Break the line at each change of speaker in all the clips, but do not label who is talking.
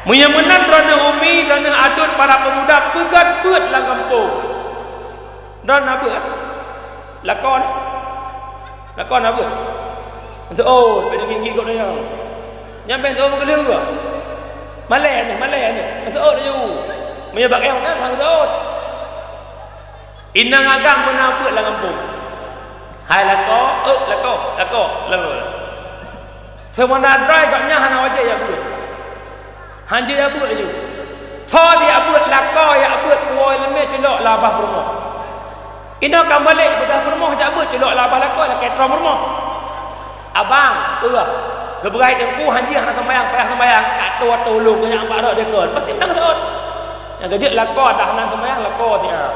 Munya menang rana umi, rana adut para pemuda pegat-pegat lah kampung. Dan apa? Lakon apa? Maksud, oh, pada gigi kau dia. Nyampe tu orang kelih ke? Malai ni. Maksud, oh, dia. Menyebab yang nak hang tu. Inang agam menabut lah kampung. Hai lako. Semua nak dry katnya hana wajah ya buat. Hanji ya buat je. Thor dia buat lako ya buat kuai lemah celok labah rumah. Ina kan balik bedah rumah jak buat celok labah lako lah ketrom rumah. Abang, keberai tengku hanji hana sembayang, payah sembayang, kat tua tolong yang pak dak dekon. Pasti menang tu. Yang gejek lako dah hana sembayang lako dia.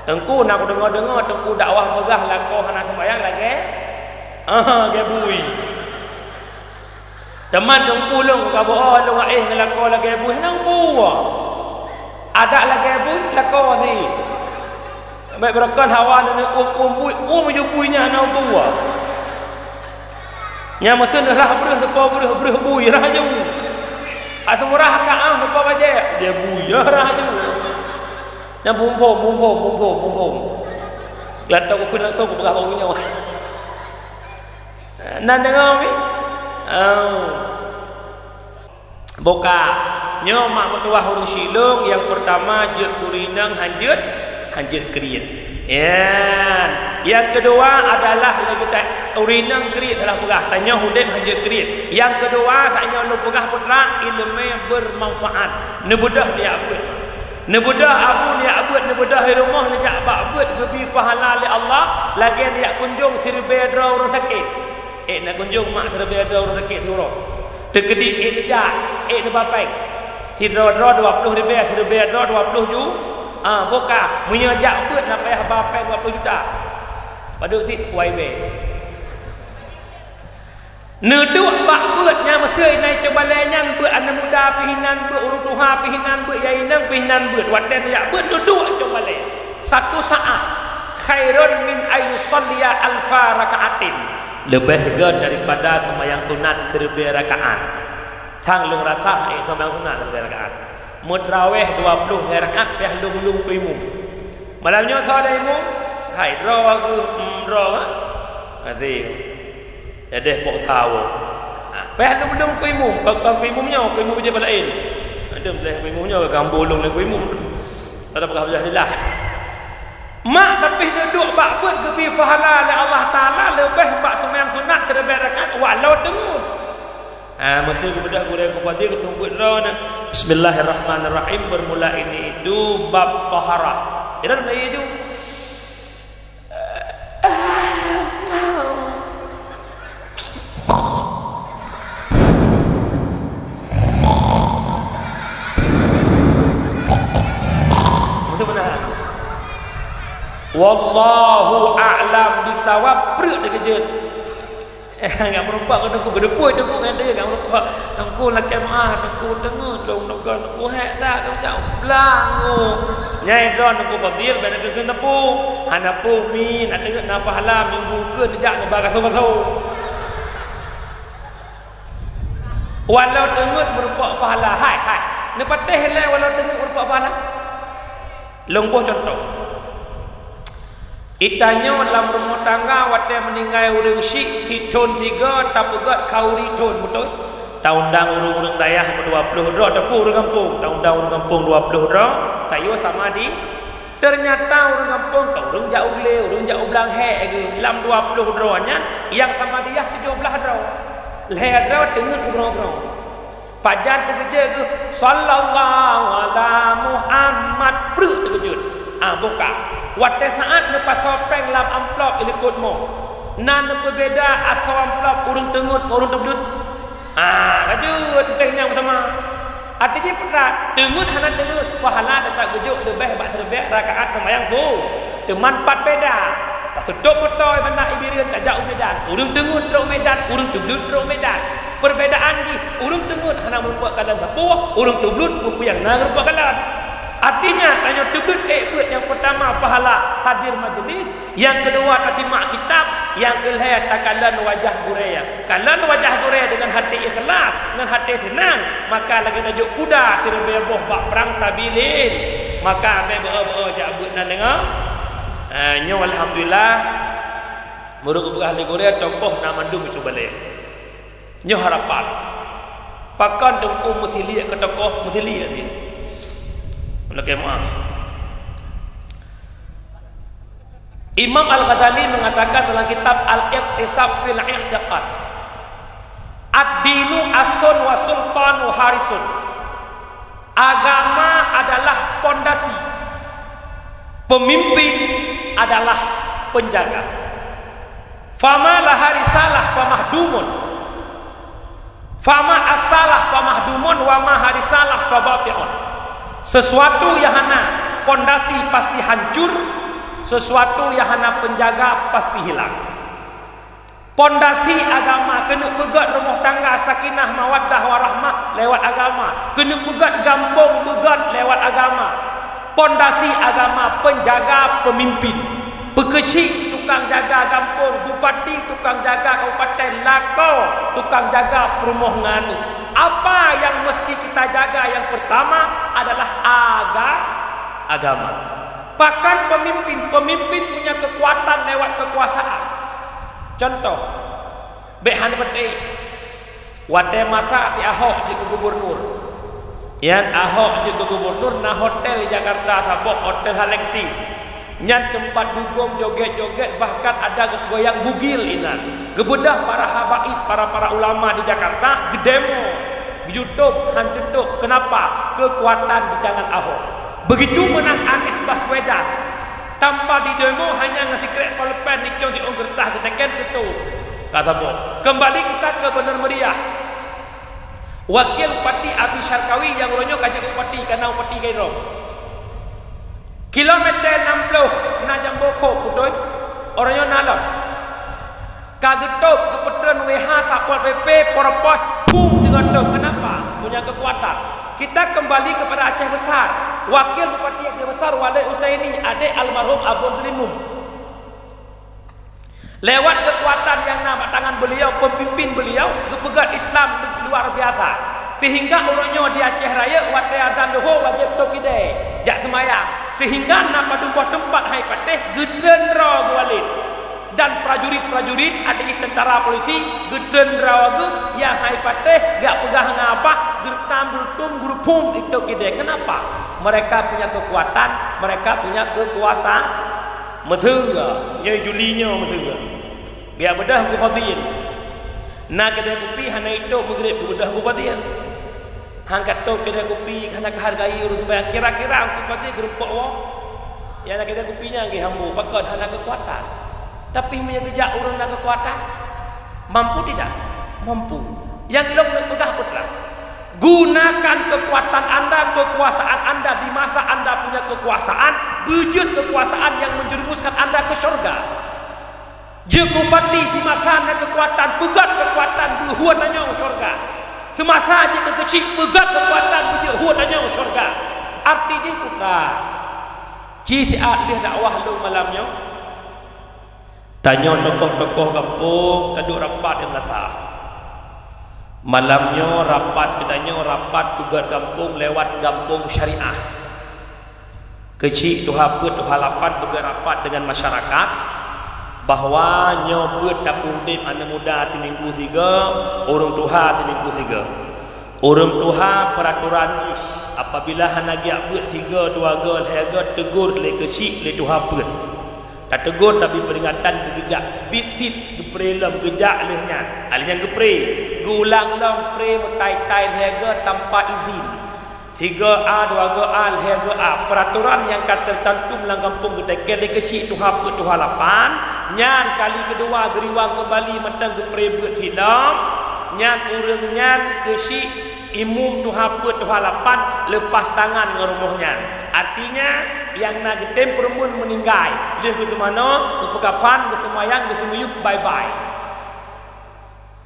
Tengku nak dengar tengku dakwah megah lako hana sembayang lagi. Gebui. Teman tengku long ka bo long lako lagi gebui nang buah. Ada lagi gebui lako si. Baik berakan hawa dengan bui buinya nang buah. Nya mesin rah bereh bui rah ju. Asmurah kaang sepa baje dia bui rah ju. Nya bumpom. Kelata ko kun langsung ko berapa punya. Nan dengar mi? Boka. Nya mak mertua hurung silung yang pertama je kurinang hanjut kriit. Ya. Yang kedua adalah lagi tak urinang kriit telah pegah. Tanya hudib hanjut kriit. Yang kedua saknya lu pegah putra ilmu bermanfaat. Nebudah dia abud. Nebudah abu dia abud nebudah di rumah ni jak abud gebi fahala li Allah lagi dia kunjung sirbe dra orang sakit. Nak kunjung mak sirbe dra orang sakit tu orang. Tekedik dia nak bapai. Tidra 20 ribu sirbe dra 20 ju. Boka menyajak buat nak payah bapai 20 juta. Pada sit YB. Neduk bak buatnya mesai naik cobalannya buat anak muda pihinan buat urut tuha pihinan buat yainang pihinan buat wadan ya buat duduk cobalan. Satu saat khairun min ayusalliya alfa rakaatin. Lebih gan daripada sembahyang sunat 1000 rakaat. Tang lung rasa sembahyang sunat 1000 rakaat. Mutraweh 20 rakaat peh lung imum. Malamnya solat imum, hai draw ke draw Aziz. Ada pok sawo. Peh lung imum, kau imumnya, kau imum je balain. Ada belah imumnya gambolong le imum. Tak apa habis jelas. Mak tapi duduk bak buat gebi fahala le Allah Taala lebih bak sembahyang sunat 1000 rakaat walau dengur. Masih kepada guru yang fadil kesumput rawna. Bismillahirrahmanirrahim. Bermula ini itu bab taharah. Ira Melayu itu benar. Wallahu a'lam bisawab. Perut dia kejut. Enggak merupak ke tengku gedepui tengku kan dia enggak merupak tengku laki maah tengku tengah dong tengku hek tak dong jauh belangu nyai don tengku fadil pada ke tepu hanapu min nak tengok nafahala minggu ke tidak nyebar so walau tengok merupak fahala hai nepateh le walau tengok merupak fahala longboh contoh. Itanya dalam rumah tangga wate meninggal urang syik hitun 3 tapegat kauri tun betul. Taundang urang dayah 20 dra tepu urang kampung. Taundang urang kampung 20 dra tayo sama di. Ternyata urang kampung kau urang jauh le, urang jauh belang hek ke. Dalam 20 dra nya yang sama dia 17 dra. Le dra tengen urang-urang. Pajan terkeje ke sallallahu ala Muhammad perut terkejut. Buka. Waktu saat lepas sopeng lam amplop ikut mo. Nan berbeza asal amplop urung tengut urung tebut. Kajut tehnya bersama. Artinya pernah tengut hana tengut fahala tak gejuk lebih bak serbek rakaat sembahyang su. Teman 4 beda. Tak sedop betul mana ibirian tak jauh beda. Urung tengut teruk medan, urung tebut teruk medan. Perbedaan ni urung tengut hana merupakan dalam sapu, urung tebut yang na merupakan dalam. Artinya tanya tebut yang pertama fahala hadir majlis, yang kedua tasimak kitab, yang ilhai takalan wajah gurea. Kalau wajah gurea dengan hati ikhlas, dengan hati senang, maka lagi tajuk kuda kira beboh bak perang sabilin. Maka beboh jabut dan dengar. Nyo alhamdulillah muruk ahli gurea tokoh nak mandum itu balik. Nyo harapan. Pakan tengku mesti lihat ke tokoh mesti lihat ni. Okey maaf. Imam Al-Ghazali mengatakan dalam kitab Al-Iqtisab fil I'tiqad, ad-dinu asun wa sultanu harisun. Agama adalah pondasi, pemimpin adalah penjaga. Fama la harisalah famahdumun, fama asalah famahdumun, wa ma harisalah fabati'un. Sesuatu yang hana pondasi pasti hancur, sesuatu yang hana penjaga pasti hilang. Pondasi agama kena pegat rumah tangga sakinah mawaddah warahmah lewat agama, kena pegat kampung pegat lewat agama. Pondasi agama penjaga pemimpin, pekecik tukang jaga kampung, bupati tukang jaga kabupaten, lakau tukang jaga perumahan. Apa yang mesti kita jaga yang pertama adalah agama. Bahkan pemimpin punya kekuatan lewat kekuasaan. Contoh, behan peti, wate masa si Ahok jadi gubernur. Yang Ahok jadi gubernur, na hotel di Jakarta sabok hotel Alexis. Nyan tempat dugom joget-joget, bahkan ada goyang bugil inan. Gebedah para habaib, para ulama di Jakarta, gedemo, YouTube, hantutup. Kenapa? Kekuatan di tangan Ahok. Begitu menang Anies Baswedan, tanpa di demo hanya ngasih krek polpen nikung si gertah keteken itu. Kata boh. Kembali kita ke Bener Meriah. Wakil Pati Abi Syarkawi yang ronyo kajak upati karena upati kairo. Kilometer 60 na Jamboko betul. Orangnya nalon. Kagetok kepetren WH Satpol PP poropos pum sigotok. Kenapa? Punya kekuatan. Kita kembali kepada Aceh Besar. Wakil Bupati Aceh Besar Walid Usaini, adik almarhum Abdul Limum. Lewat kekuatan yang nama tangan beliau, pemimpin beliau, kepegat Islam luar biasa. Sehingga orangnya di Aceh Raya wate adan doho wajib tokide jak semayang. Sehingga nama dua tempat hai patih gedendra Walid. Dan prajurit-prajurit ada di tentara polisi gedendra wagu yang hai patih gak pegang ngapa gertam gertum gerupum itu kita. Kenapa? Mereka punya kekuatan, mereka punya kekuasaan. Mesega nyai julinya mesega biar bedah ku fadil nak kedai kopi hana itu maghrib ku bedah ku fadil hangkat tu kedai kopi hana kehargai urus bayar kira-kira ku fadil gerupok wa ya nak kedai kopinya nggih hambu pakon hana kekuatan. Tapi punya kerja urun nak kekuatan mampu tidak? Mampu. Yang belum nak pegang putra. Gunakan kekuatan anda, kekuasaan anda di masa anda punya kekuasaan, wujud kekuasaan yang menjerumuskan anda ke syurga. Jekupati di masa anda kekuatan, pegat kekuatan berhuatannya syurga. Semasa jika kecil, pegat kekuatan berhuatannya syurga. Artinya putra. Cisi ahlih dakwah lu malamnya. Tanya tokoh-tokoh kampung, taduk rapat yang nasah. Malamnya rapat kedanya rapat pegat kampung lewat kampung syariah. Kecil tuha put tuha lapan pegat rapat dengan masyarakat bahawa nyoput dapur dip anak muda seminggu 3, orang tuha seminggu 3. Orang tuha peraturan jis apabila hanagi abut 3 2 gol harga tegur le kecil le tuha put. Tak tegur tapi peringatan bergejak bit-bit geprelam gejak lehnya alihnya gepre gulang long pre mutai-tai harga tanpa izin 3A 2A harga A peraturan yang akan tercantum dalam kampung kita kele kecil tuha put tuha lapan nyan kali kedua geriwang kembali mentang gepre bet hilang nyan urang nyan kecil imum tuha put tuha lapan lepas tangan dengan rumahnya. Artinya yang nak getem permun meninggal dia ke semana ke pekapan ke semayang ke semuyup bye bye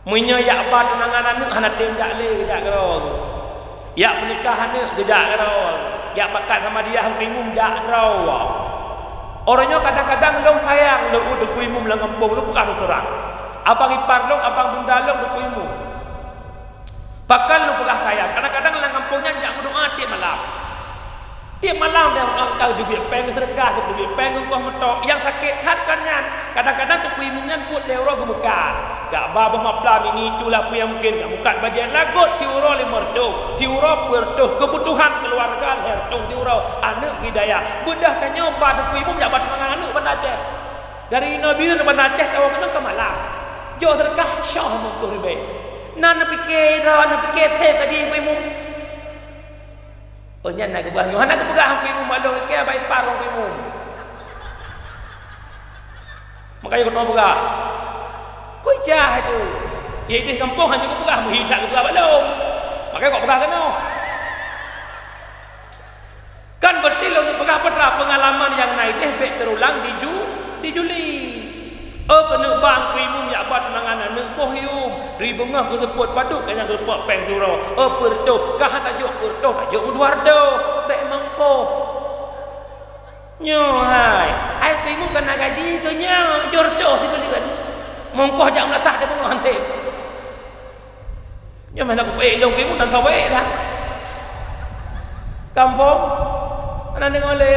munya yak apa tunangan anak hana tem jak le jak gerong yak pernikahan ni gejak gerong yak pakat sama dia hang pingum jak gerong Orangnya kadang-kadang long sayang long udah kuimu melang kampung long bukan serang. Abang ipar long, abang bunda long udah kuimu. Bahkan long bukan sayang. Kadang-kadang melang kampungnya jangan berdoa tiap malam. Tiap malam dia angkau juga peng sedekah juga peng engkau mentok yang sakit hadkannya. Kadang-kadang tu kuimunya put dia orang gemukan. Gak babah maplam ini itulah pu yang mungkin gak mukat bajian lagut si uro limorto, si uro pertuh kebutuhan keluarga hertung si uro anak hidayah. Budah kan nyoba tu kuimu jabat mangan anak bandaceh. Dari Nabi tu bandaceh tahu menang ke malam. Jo sedekah syah mungku ribe. Nan fikir teh tadi kuimu. Oh nyan nak kebah Yohana ke pegah kuimu malu ke baik parong kuimu. Makanya kena pegah. Kau jah itu. Ya di kampung hanya kau pegah menghidak ke pegah balong. Makanya kau pegah kena. Kan berarti lo untuk pegah petra pengalaman yang naik deh baik terulang di Juli. Kena bang kuimu ya bat nangan anak bohyum. Ri bengah ku seput paduk kan yang lepak peng suro. Perto kah tajuk Eduardo. Tak mangpo. Nyo hai. Ai kuimu kena gaji tu nya. Jordo dibelikan. Mongkoh jak melasah dia pun hantar. Nyo mana ku pe dong kuimu dan sawe dah. Kampung ana dengar le.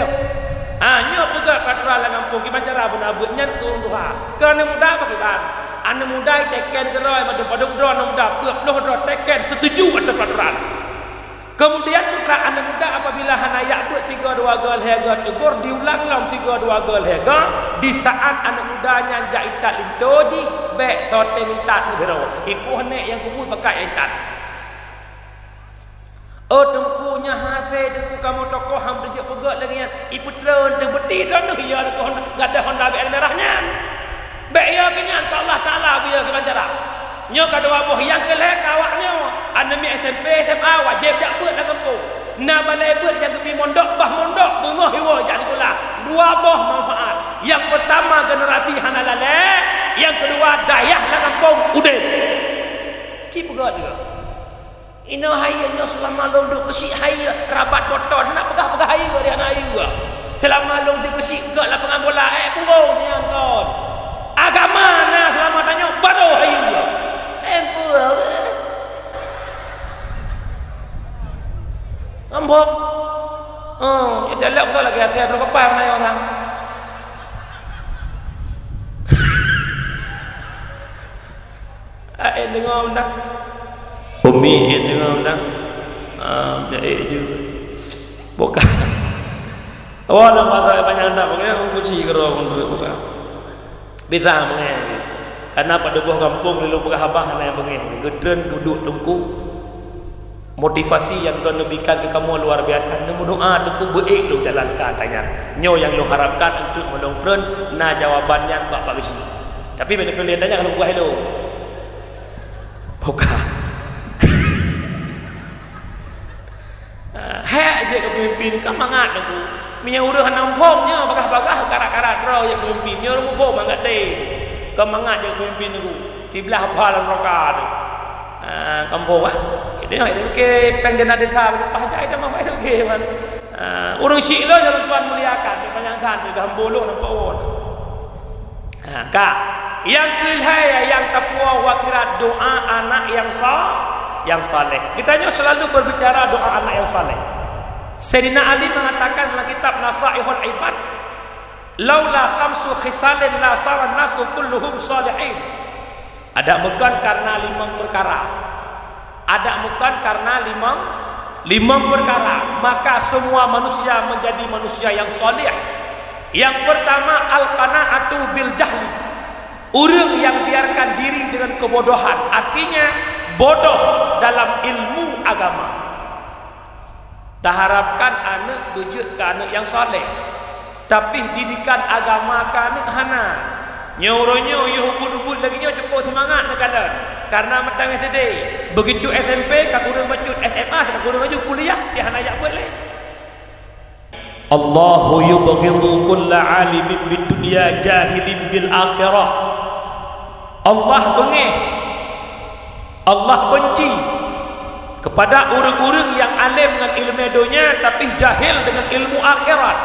Nyo pegak patral la kampung ki bacara bunabut nyan ku duha. Kana muda pakai ban. Ana muda teken keroi madu paduk dron muda peuh dron teken setuju ada patral. Kemudian putra ana muda apabila hanayak buat siga dua gol hega tegur diulang lam siga dua gol hega di saat anak mudanya jaitat lintoji bek sote minta mudero. Iku henek yang kubut pakai itat. Tengkunya hasil tengku kamu tokoh ham tunjuk pegak lagi yang iputron tu beti dah nu ya ko enggak ada Honda BL merahnya. Bek ya kenyan ke Allah Taala biar ke bancara. Nyo kadua boh yang kelek awaknya anda mi SMP SMA wajib jak beut dalam kampung. Na balai beut yang kepi mondok bungoh hiwa jak sekolah. Dua boh manfaat. Yang pertama generasi hanalale, yang kedua dayah dalam kampung udin. Ki pegak juga. Ino haya nyo selama long duk kesik haya rabat motor nak pegah-pegah haya dia nak haya juga. Selama long duk kesik gak lah pengan bola purong sayang kon. Agama nah selama tanya baru haya juga. Purong. Ambok. Ya jalak pasal lagi saya terus kepal mana orang. Dengar nak Umi dengar dah. Dia juga. Bukan. Oh, nama saya panjang dah. Pokoknya aku kuci kerana untuk bukan. Bisa mengeh. Karena pada buah kampung lalu pegah abang yang mengeh. Gedren duduk tungku. Motivasi yang Tuhan lebihkan ke kamu luar biasa. Nemu doa tungku baik lu jalankan tanya. Nyo yang lu harapkan untuk menongpren. Nah jawabannya bapak ke sini. Tapi bila kalian tanya kalau buah hello. Bukan. Hek je ke pemimpin kamangat aku. Minya urah nampomnya bagah-bagah karat-karat roh ya pemimpin. Nya rumu fo mangat te. Kamangat je pemimpin aku. Tiblah hafalan rokat. Kampung ah. Itu ke peng dana desa lepas aja itu mah itu ke man. Urang syik lo jalan tuan muliakan di panjangkan di Gambolo nampak on. Kak, yang kelihai yang takwa wa akhirat doa anak yang saleh. Kita selalu berbicara doa anak yang saleh. Sayyidina Ali mengatakan dalam kitab Nasaihul Ibad, laula khamsu khisalin la sara nasu kulluhum salihin. Ada bukan karena 5 perkara. Ada bukan karena 5 perkara, maka semua manusia menjadi manusia yang saleh. Yang pertama al-qanaatu bil jahli. Orang yang biarkan diri dengan kebodohan, artinya bodoh dalam ilmu agama. Tak harapkan anak wujud ke anak yang soleh, tapi didikan agama ke anak hana. Nyoronyo yo hubud-hubud lagi nyo cukup semangat nak kala. Karena metang SD, begitu SMP ka kurang bacut SMA, ka kurang maju kuliah, dia hana yak boleh. Allahu yubghidu kulla alimin bid dunya jahilin bil akhirah. Allah bengih, Allah benci kepada orang-orang yang alim dengan ilmu dunia tapi jahil dengan ilmu akhirat.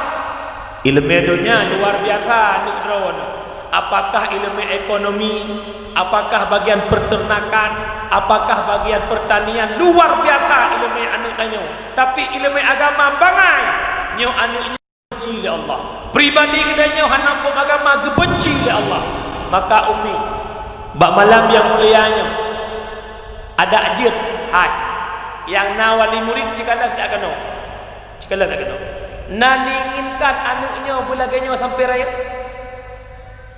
Ilmu dunia luar biasa anak drone. Apakah ilmu ekonomi, apakah bagian peternakan, apakah bagian pertanian, luar biasa ilmu anak tanya. Tapi ilmu agama bangai nyo anaknya benci oleh Allah. Pribadi kita nyo hanapun agama gebenci oleh Allah. Maka umi bak malam yang mulianya ada ajit hai yang nawali murid cikala tak kena. Cikala tak kena. Naninginkan anaknya belaganya sampai raya.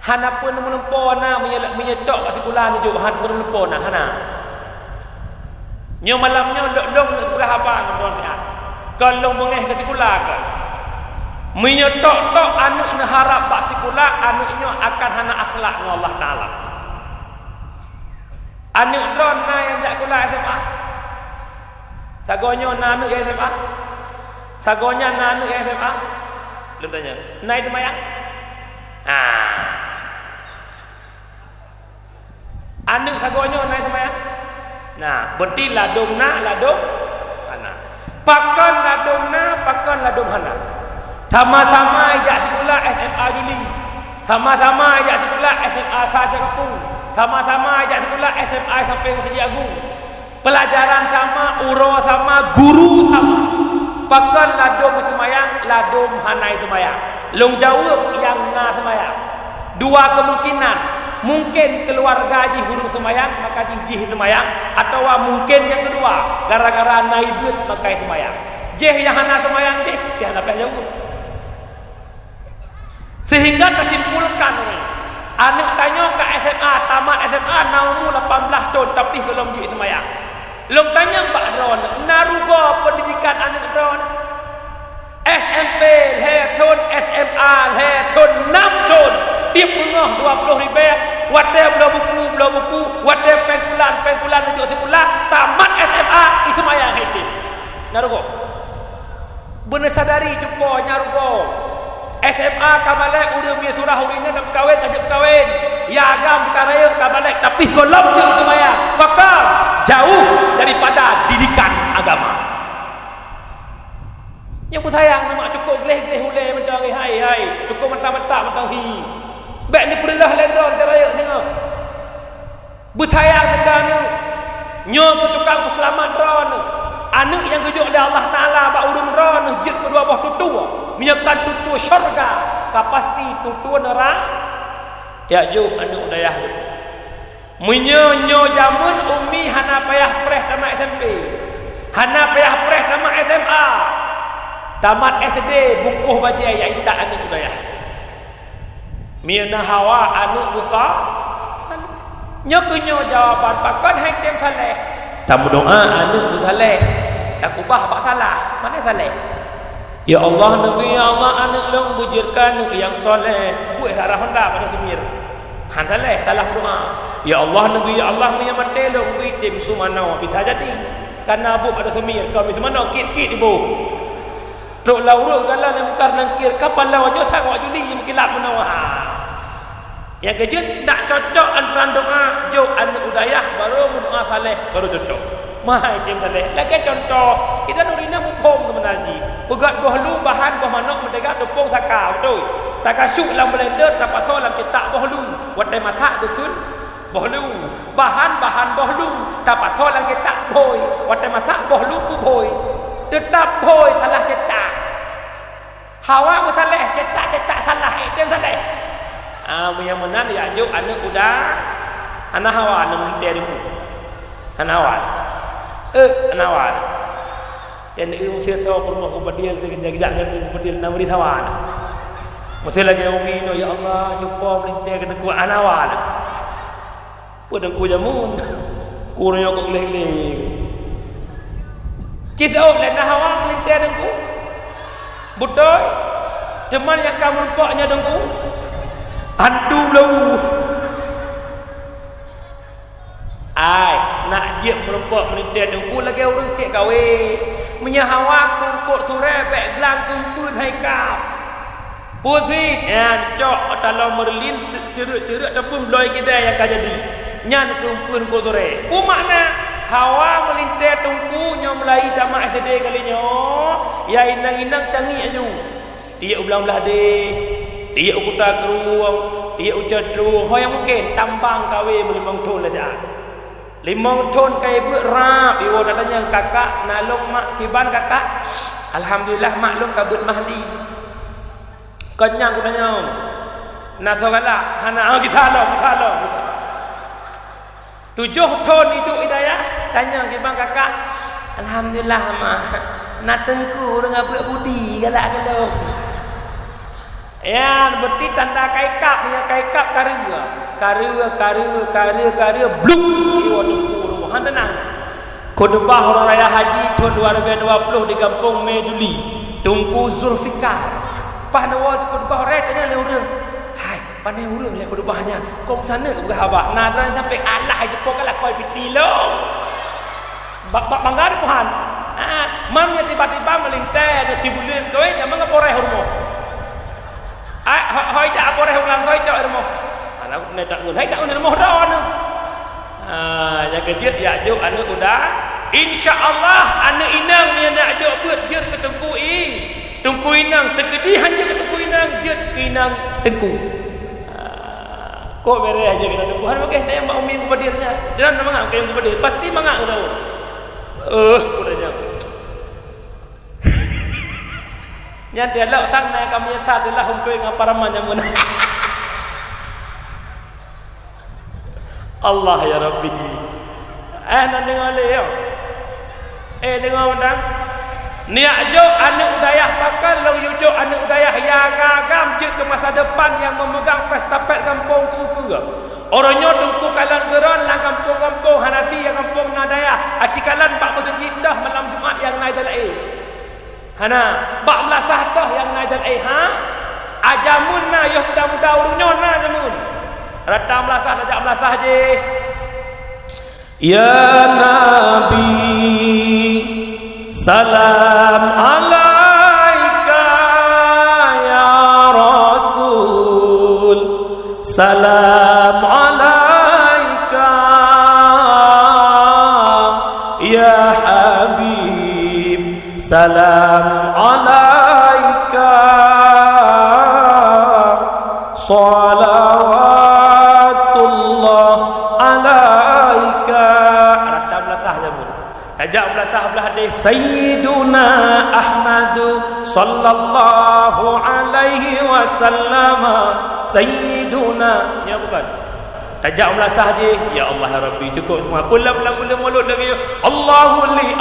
Hana pun menempo na menyetok kat sekolah ni jo han pun menempo na hana. Nyo malamnya dok nak sebelah apa tuan sihat. Kalau mengeh ke sekolah ke. Menyetok tok anak nak harap bak sekolah anaknya akan hana akhlak dengan Allah Taala. Anak don na yang jak sekolah SMA. Sagonyo na anak SMA. Sagonya na anak SMA. Lu tanya. Nai semayang? Anak sagonyo naik semayang. Nah, berarti ladung na ladung hana. Pakan ladung na, pakan ladung hana. Sama-sama ijak sekolah SMA Juli. Sama-sama ijak sekolah SMA Saja Kapung. Sama-sama ijak sekolah SMA sampai Masjid Agung. Pelajaran sama, uro sama, guru sama. Pakan ladung semayang, ladung hana semayang. Long jawab yang na semayang. Dua kemungkinan. Mungkin keluarga ji hurung semayang maka jih semayang, atau mungkin yang kedua gara-gara naibut maka semayang. Jih yang hana semayang jih hana payah jauh. Sehingga tersimpulkan ni anak tanya ke SMA, tamat SMA naumu 18 tahun tapi belum jih semayang. Long tanya Pak Dron, narugo pendidikan anak Dron. SMP tahun SMA tahun 6 tahun tiap bengah 20 ribu wadah belah buku wadah pengkulan untuk sekolah tamat SMA ismayang hitim narugo bener sadari jumpa nyarugo SMA kabalek udah punya surah hurinya nak berkahwin ajak berkahwin ya agam karaya kabalek tapi golong je ismayang maka jauh daripada didikan agama. Yang bersayang mak cukup geleh-geleh huleh mentang hai cukup mentang-mentang mentang hi. Baik ni perlah lendon teraya sini. Bersayang dekat ni. Nyo tukang peselamat ron. Anak yang kejuk oleh Allah Taala bak urung ron jit kedua buah tutu. Menyekan tutu syurga, ka pasti tutu neraka. Ya ju anak dayah. Menyo jamun umi hana payah preh tamat SMP. Hana payah preh tamat SMA. Tamat SD bungkuh bajai yang tak anak udayah. Mina hawa anak Musa. Nyokunyo jawapan pakon hakim saleh. Tamu doa anak saleh. Tak ubah pak salah. Mana saleh? Ya Allah Nabi ya Allah anak long bujurkan yang soleh. Buat arah honda pada semir. Han saleh salah doa. Ya Allah Nabi ya Allah punya mati long bitim sumana bisa jadi. Karena bu pada semir kau bisa mana kit-kit ibu. Tok laura galah yang bukan nangkir kapan lawannya sangat juli yang kilap menawah. Yang kejut tak cocok antara doa jo anak udayah baru doa saleh baru cocok. Mahai tim saleh. Lagi contoh, kita nurina mupom ke menaji. Pegat bohlu bahan boh manok mendegat tepung saka betul. Tak kasuk dalam blender tak pasal dalam cetak bohlu. Wadai masak tu kun bohlu. Bahan bohlu tak pasal dalam cetak boy. Wadai masak bohlu pu boy. Tetap boy salah cetak. Hawa musaleh cetak salah itu saleh. Yang mana dia ajuk anak udah anak hawa anak dirimu. Anak hawa. Anak hawa. Dan ilmu sirsa permah ubadil sekejap dengan ubadil namri hawa. Masih lagi umi no ya Allah jumpa melintir kena kuat anak hawa. Padang ku jamun. Kurang kau leh-leh. Kisah lena hawa melintir dengku. Betul. Cuman yang kamu lumpaknya dengku. Andu lau. Ai, nak jep melumpak melintir dengku lagi orang kek kawe. Menyahawa kungkut sore bek gelang kumpun hai kau. Pusit yang cok dalam merlin cerut-cerut ataupun beloi kedai yang kau jadi. Nyan kumpun ko sore. Ku makna hawa melintir tungku nyo mulai tamat SD kalinya. Ya inang-inang canggih anyu. Dia ulang-ulang deh. Dia ukuta keruang, dia ujar teruang. Hoi yang mungkin tambang kawin 5 ton aja. 5 ton kai berap. Iwo datanya kakak nalung mak kiban kakak. Alhamdulillah maklum kabut mahli. Kenyang kudanya. Nasogala hana kita lo. 7 ton hidup hidayah. Tanya kiban kakak. Alhamdulillah mah. Nak tengku dengan buat budi galak kalau. Ya, berarti tanda kaikap punya kaikap karya blum iwa tengku han tenang. Khutbah orang raya haji tahun 2020 di kampung Meduli, Tunku Zulfikar. Panawa khutbah raya tanya le urang. Hai, pandai urang le khutbahnya. Kau sana ke abak nadran sampai Allah jepok kalau kau piti lo. Banggar Tuhan. Mamnya tiba-tiba melintai ada si bulan tu dia mengaporeh hormo. Hoi dah aporeh ulang hoi cak hormo. Anak ni tak ngun, hai tak ngun hormo dah anu. Yang kejut ya juk anu udah. Insya-Allah anu inang ni nak juk buat jut ke Tengku inang terkedi hanya ke tengku inang jut ke inang tengku. Kok bere aja kita tengku. Han okey dia mak umi kepadirnya. Dia nak mangak ke kepadir. Pasti mangak ke tahu. Udahnya. Yang dia lauk sang naik kami sat adalah humpui dengan para manjamun. Allah ya Rabbi. Nak dengar le yo. Dengar undang. Niat jo anak udayah bakal lau yujo anak udayah yang agam je ke masa depan yang memegang pestapet kampung tu ke. Orangnya tungku kalan geran lang kampung-kampung Hanafi yang kampung Nadaya. Acikalan bak masjid dah malam Jumaat yang naik dalai. Hana, bak melasah dah yang naik dalai ajamun na yang muda-muda urungnya na jamun. Rata melasah je. Ya Nabi salam alaika ya Rasul salam alaika ya Habib salam alaika salawatullah alaika. Rata melasah jamun. Ajak belasah belah hadis Sayyiduna Ahmadu sallallahu alaihi wasallam. Sayyiduna ya bukan. Tajak belasah je. Ya Allah ya Rabbi cukup semua. Pulang-pulang mulut lagi. Allahu li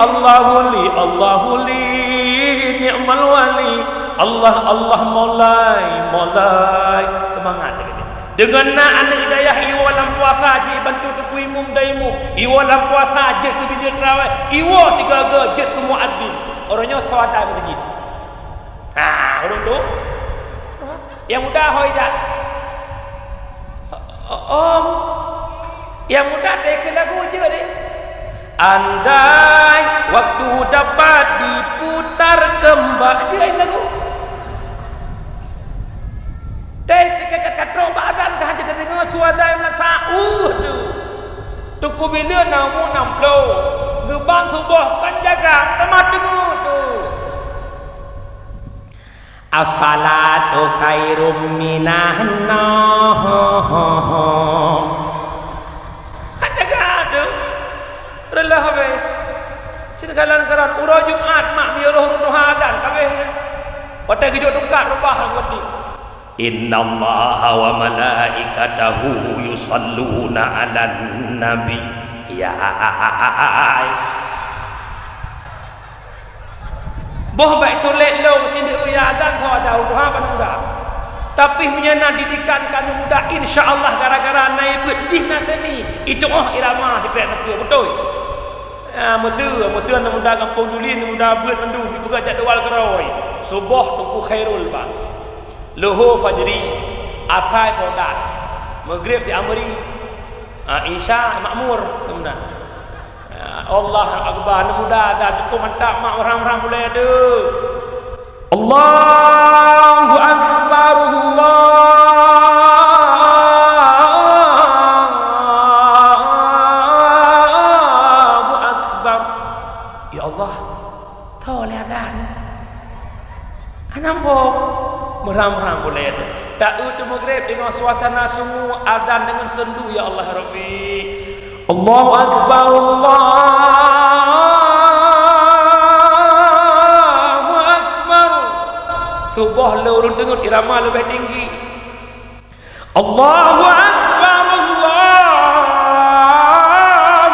ni'mal wali. Allah maulai. Semangat dia. Dengan nak anak hidayah iwa dalam puasa je bantu tu imum daimu. Iwa dalam puasa je tu bila terawih. Iwa sigaga je tu muadzin. Orangnya sawadah masjid. Orang tu yang muda hoi dak. Yang muda take lagu je deh. Andai waktu dapat diputar kembali je lagu. Kata badan dah jadi dengar suara yang Saud tu. Tuku bila namu 60. Gebang subuh panjagang temat temu tu. As-salatu khairum minan nawm. Jaga tu. Relah be. Cingalan karan ura Jumaat mak miroh ruhadan kabeh. Patai kejut dekat rubah ngerti. Innallaha wa malaikatahu yusalluna 'alan nabi ya boh baik soleh lo cinta ya dan sahaja doa panuda tapi menyana didikan kan muda insyaallah gara-gara naik bedih nasani itu irama sikret aku betul musuh anak muda kampung Dulin muda bet mendu buka jadual keroi subuh tunggu khairul ba Luhur fajri, asar kodat, maghrib di amri, isya makmur, kemudian Allah akbar, muda dah cukup mantap mak orang-orang boleh ada. Allahu akbar, Allahu akbar. Ya Allah, tahu lihat dah. Nampak. meram-ram boleh tu. Tak tu maghrib dengan suasana sungu, azan dengan sendu, ya Allah Rabbi. Allahu Akbar, Allahu Akbar. Subuh lurun dengut irama lebih tinggi. Allahu Akbar, Allahu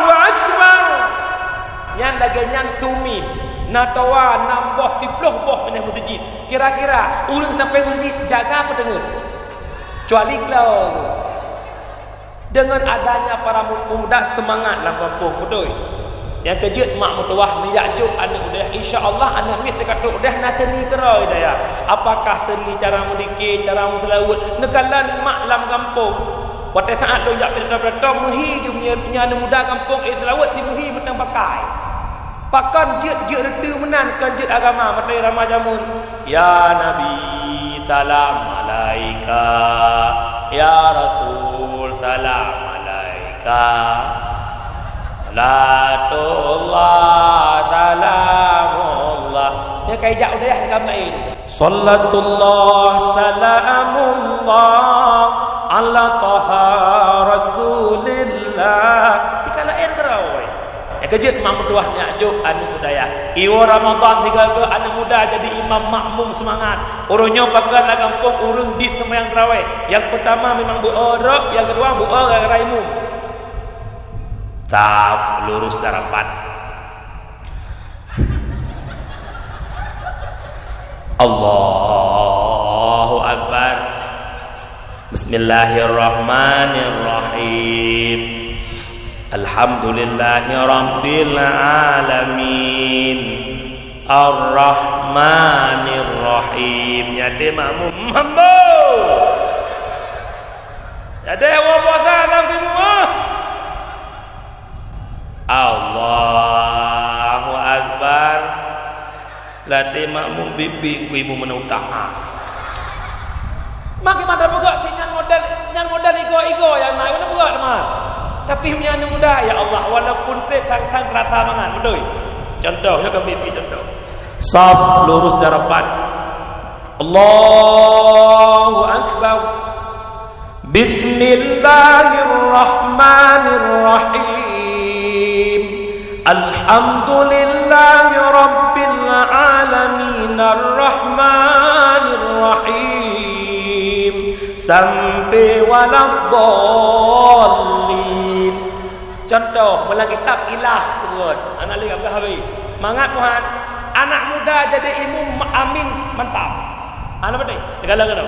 Akbar. Yang lagi yang sumin natawa nambah 10 boh meneh masjid. Kira-kira urang sampai masjid jaga apa dengut? Kecuali kalau dengan adanya para pemuda semangat dalam kampung betul. Yang kejut mak mutuah ni yakjuk anak udah, insya-Allah anak ni terkatuk udah nak seni kera dia. Apakah seni cara mendikir, cara selawat nekalan mak dalam kampung. Pada saat tu jak perintah muhi dia punya anak muda kampung selawat si muhi mentang pakai. Pakan jut redu menan kan jut agama matai ramah jamun. Ya Nabi salam alaika, ya Rasul salam alaika, salatullah salamullah. Dia kaijak udah dekat lain. Sallatullah salamullah ala taha rasulillah. Kita lain terawih. Kejut mak mutuah ni ajuk anu budaya. Iwa Ramadan tiga ke anak muda jadi imam makmum semangat. Urungnya pakai lah kampung urung dit sembahyang tarawih. Yang pertama memang bu'orok, yang kedua bu'orok raimu. Saf lurus darapat. Allahu Akbar. Bismillahirrahmanirrahim. Alhamdulillahi Rabbil Alamin, Ar-Rahmanir Rahim. Jadi makmum mambo. Jadi awak puasa dalam semua. Allahu Akbar. Latih makmum bibi ibu menutak. Makin mana pegak si nyan modal ego yang naik mana pegak teman. Tapi punya anak muda, ya Allah, walaupun sang-sang terasa mangan, betul. Contohnya kami beri contoh. Saf lurus darapan. Allahu Akbar. Bismillahirrahmanirrahim. Alhamdulillahi Rabbil Alamin, Ar-Rahmanir-Rahim. Sampai waladdallin. Contoh dalam kitab Ilah sebut. Anak lihat ke habis. Semangat Tuhan. Anak muda jadi imam amin mantap. Anak betul. Segala-gala.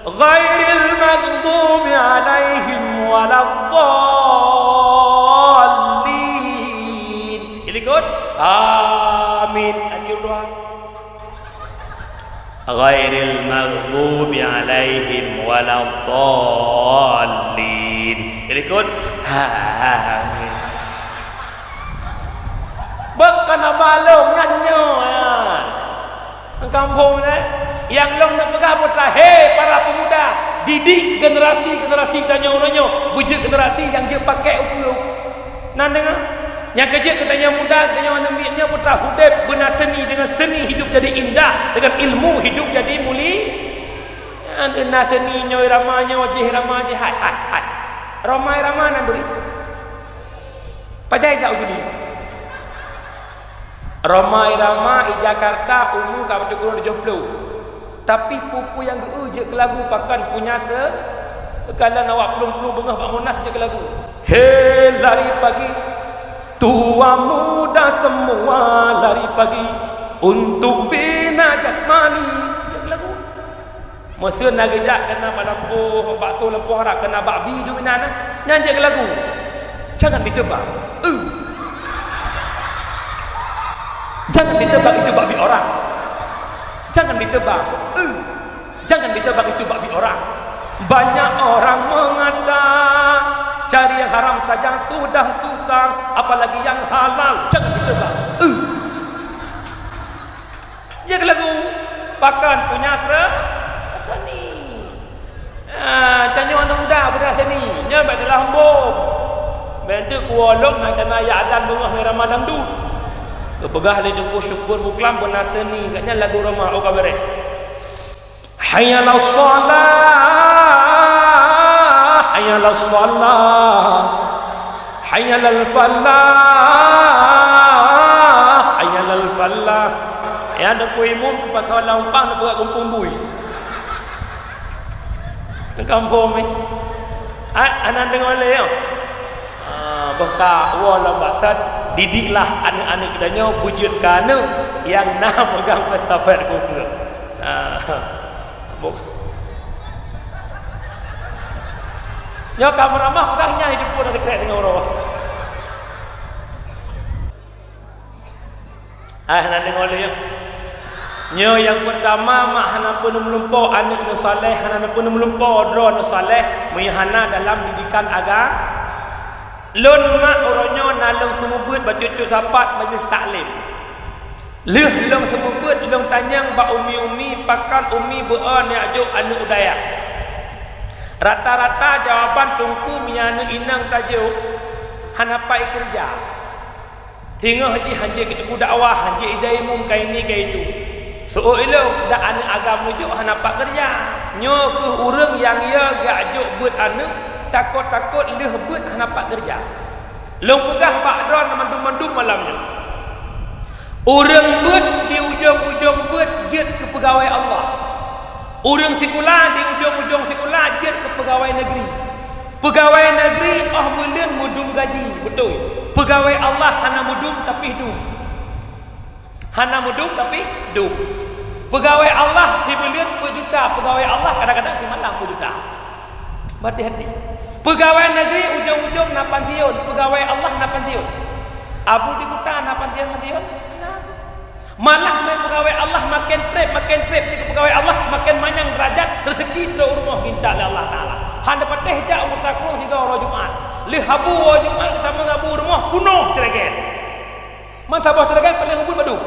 Ghairil maghdubi alaihim waladdallin. Ikut. Amin. Ajib doa. Ghairil maghdubi alaihim waladdallin. Ikut. Amin. Bukan abalong nyanyo ya. Kampung ni yang long nak pegah putra. Hei para pemuda, didik generasi tanya-tanya, bujuk generasi yang dia pakai ukur. Nan dengar? Yang kerja katanya muda, katanya anak putra hudib benar seni, dengan seni hidup jadi indah, dengan ilmu hidup jadi muli. An seni nyoy ramanya wajih ramanya hai. Ramai nan beri. Pajai jauh jadi. Ramai di Jakarta umur ka cukup 70. Tapi pupu yang je ke lagu pakan punya kalau awak pelung-pelung bengah Pak Munas je ke lagu. Hei lari pagi, tua muda semua lari pagi untuk bina jasmani. Je ke lagu. Masa nak gejak kena lampu bakso lampu harap kena babi du minan nyanyi ke lagu. Jangan ditebak. Jangan ditebak itu babi orang. Jangan ditebak. Jangan ditebak itu babi orang. Banyak orang mengata cari yang haram saja sudah susah, apalagi yang halal. Jangan ditebak. Jangan lagu pakan punya seni. Tanya anak muda pada seni. Nya baik salah hembung. Bentuk kuolok nak tanah ya adan bengah ni Ramadan tu. Kepegah le dengku syukur buklam benar seni katnya lagu Roma o kabare. hayya 'alas shalah, hayya 'alas shalah, hayya 'alal falah, hayya 'alal falah. Ya ada kuimum pasal lampang nak buat kumpul bui. Ke kampung ni. Anak dengar le ya. Beka wala basat didiklah anak-anak kedanya wujud kana yang nak pegang pestafet ku ke. Nyo kamu ramah pasangnya hidup pun ada kerek dengan orang. Nak dengar le ya. Nyo yang pertama mak hana pun melumpa anak nu soleh, hana pun melumpa dro nu soleh, muyahana dalam didikan agama. Lun mak orangnya nalung semubut bacucut sapat majlis taklim. Leh long semubut long tanyang ba umi pakan umi bea ni ajuk anu udaya. Rata-rata jawaban tungku miana inang tajuk hana pai kerja. Tengah haji kita dakwah haji idai mum kai ni kai tu. So ilo dak anu agama juk hana pak kerja. Nyo ke urang yang ya gak ajuk buat anu takut-takut leh beut hana pak kerja. Long pegah pak dron mandum-mandum malamnya. Urang beut di ujung-ujung beut jet ke pegawai Allah. Urang sekolah di ujung-ujung sekolah jet ke pegawai negeri. Pegawai negeri bulan mudum gaji, betul. Pegawai Allah hana mudum tapi hidup. Hana mudum tapi hidup. Pegawai Allah sebulan 1 juta, pegawai Allah kadang-kadang di malam 1 juta. Hati-hati. Pegawai negeri ujung-ujung nak pensiun, pegawai Allah nak pensiun. Abu di buta nak pensiun. Malah main pegawai Allah makin trip di pegawai Allah makin manyang derajat rezeki terus rumah minta oleh Allah Taala. Handa patih jak mutakru hingga orang Jumaat. Li habu orang Jumaat kita mengabu rumah penuh ceregen. Man sabah ceregen paling hubul badu.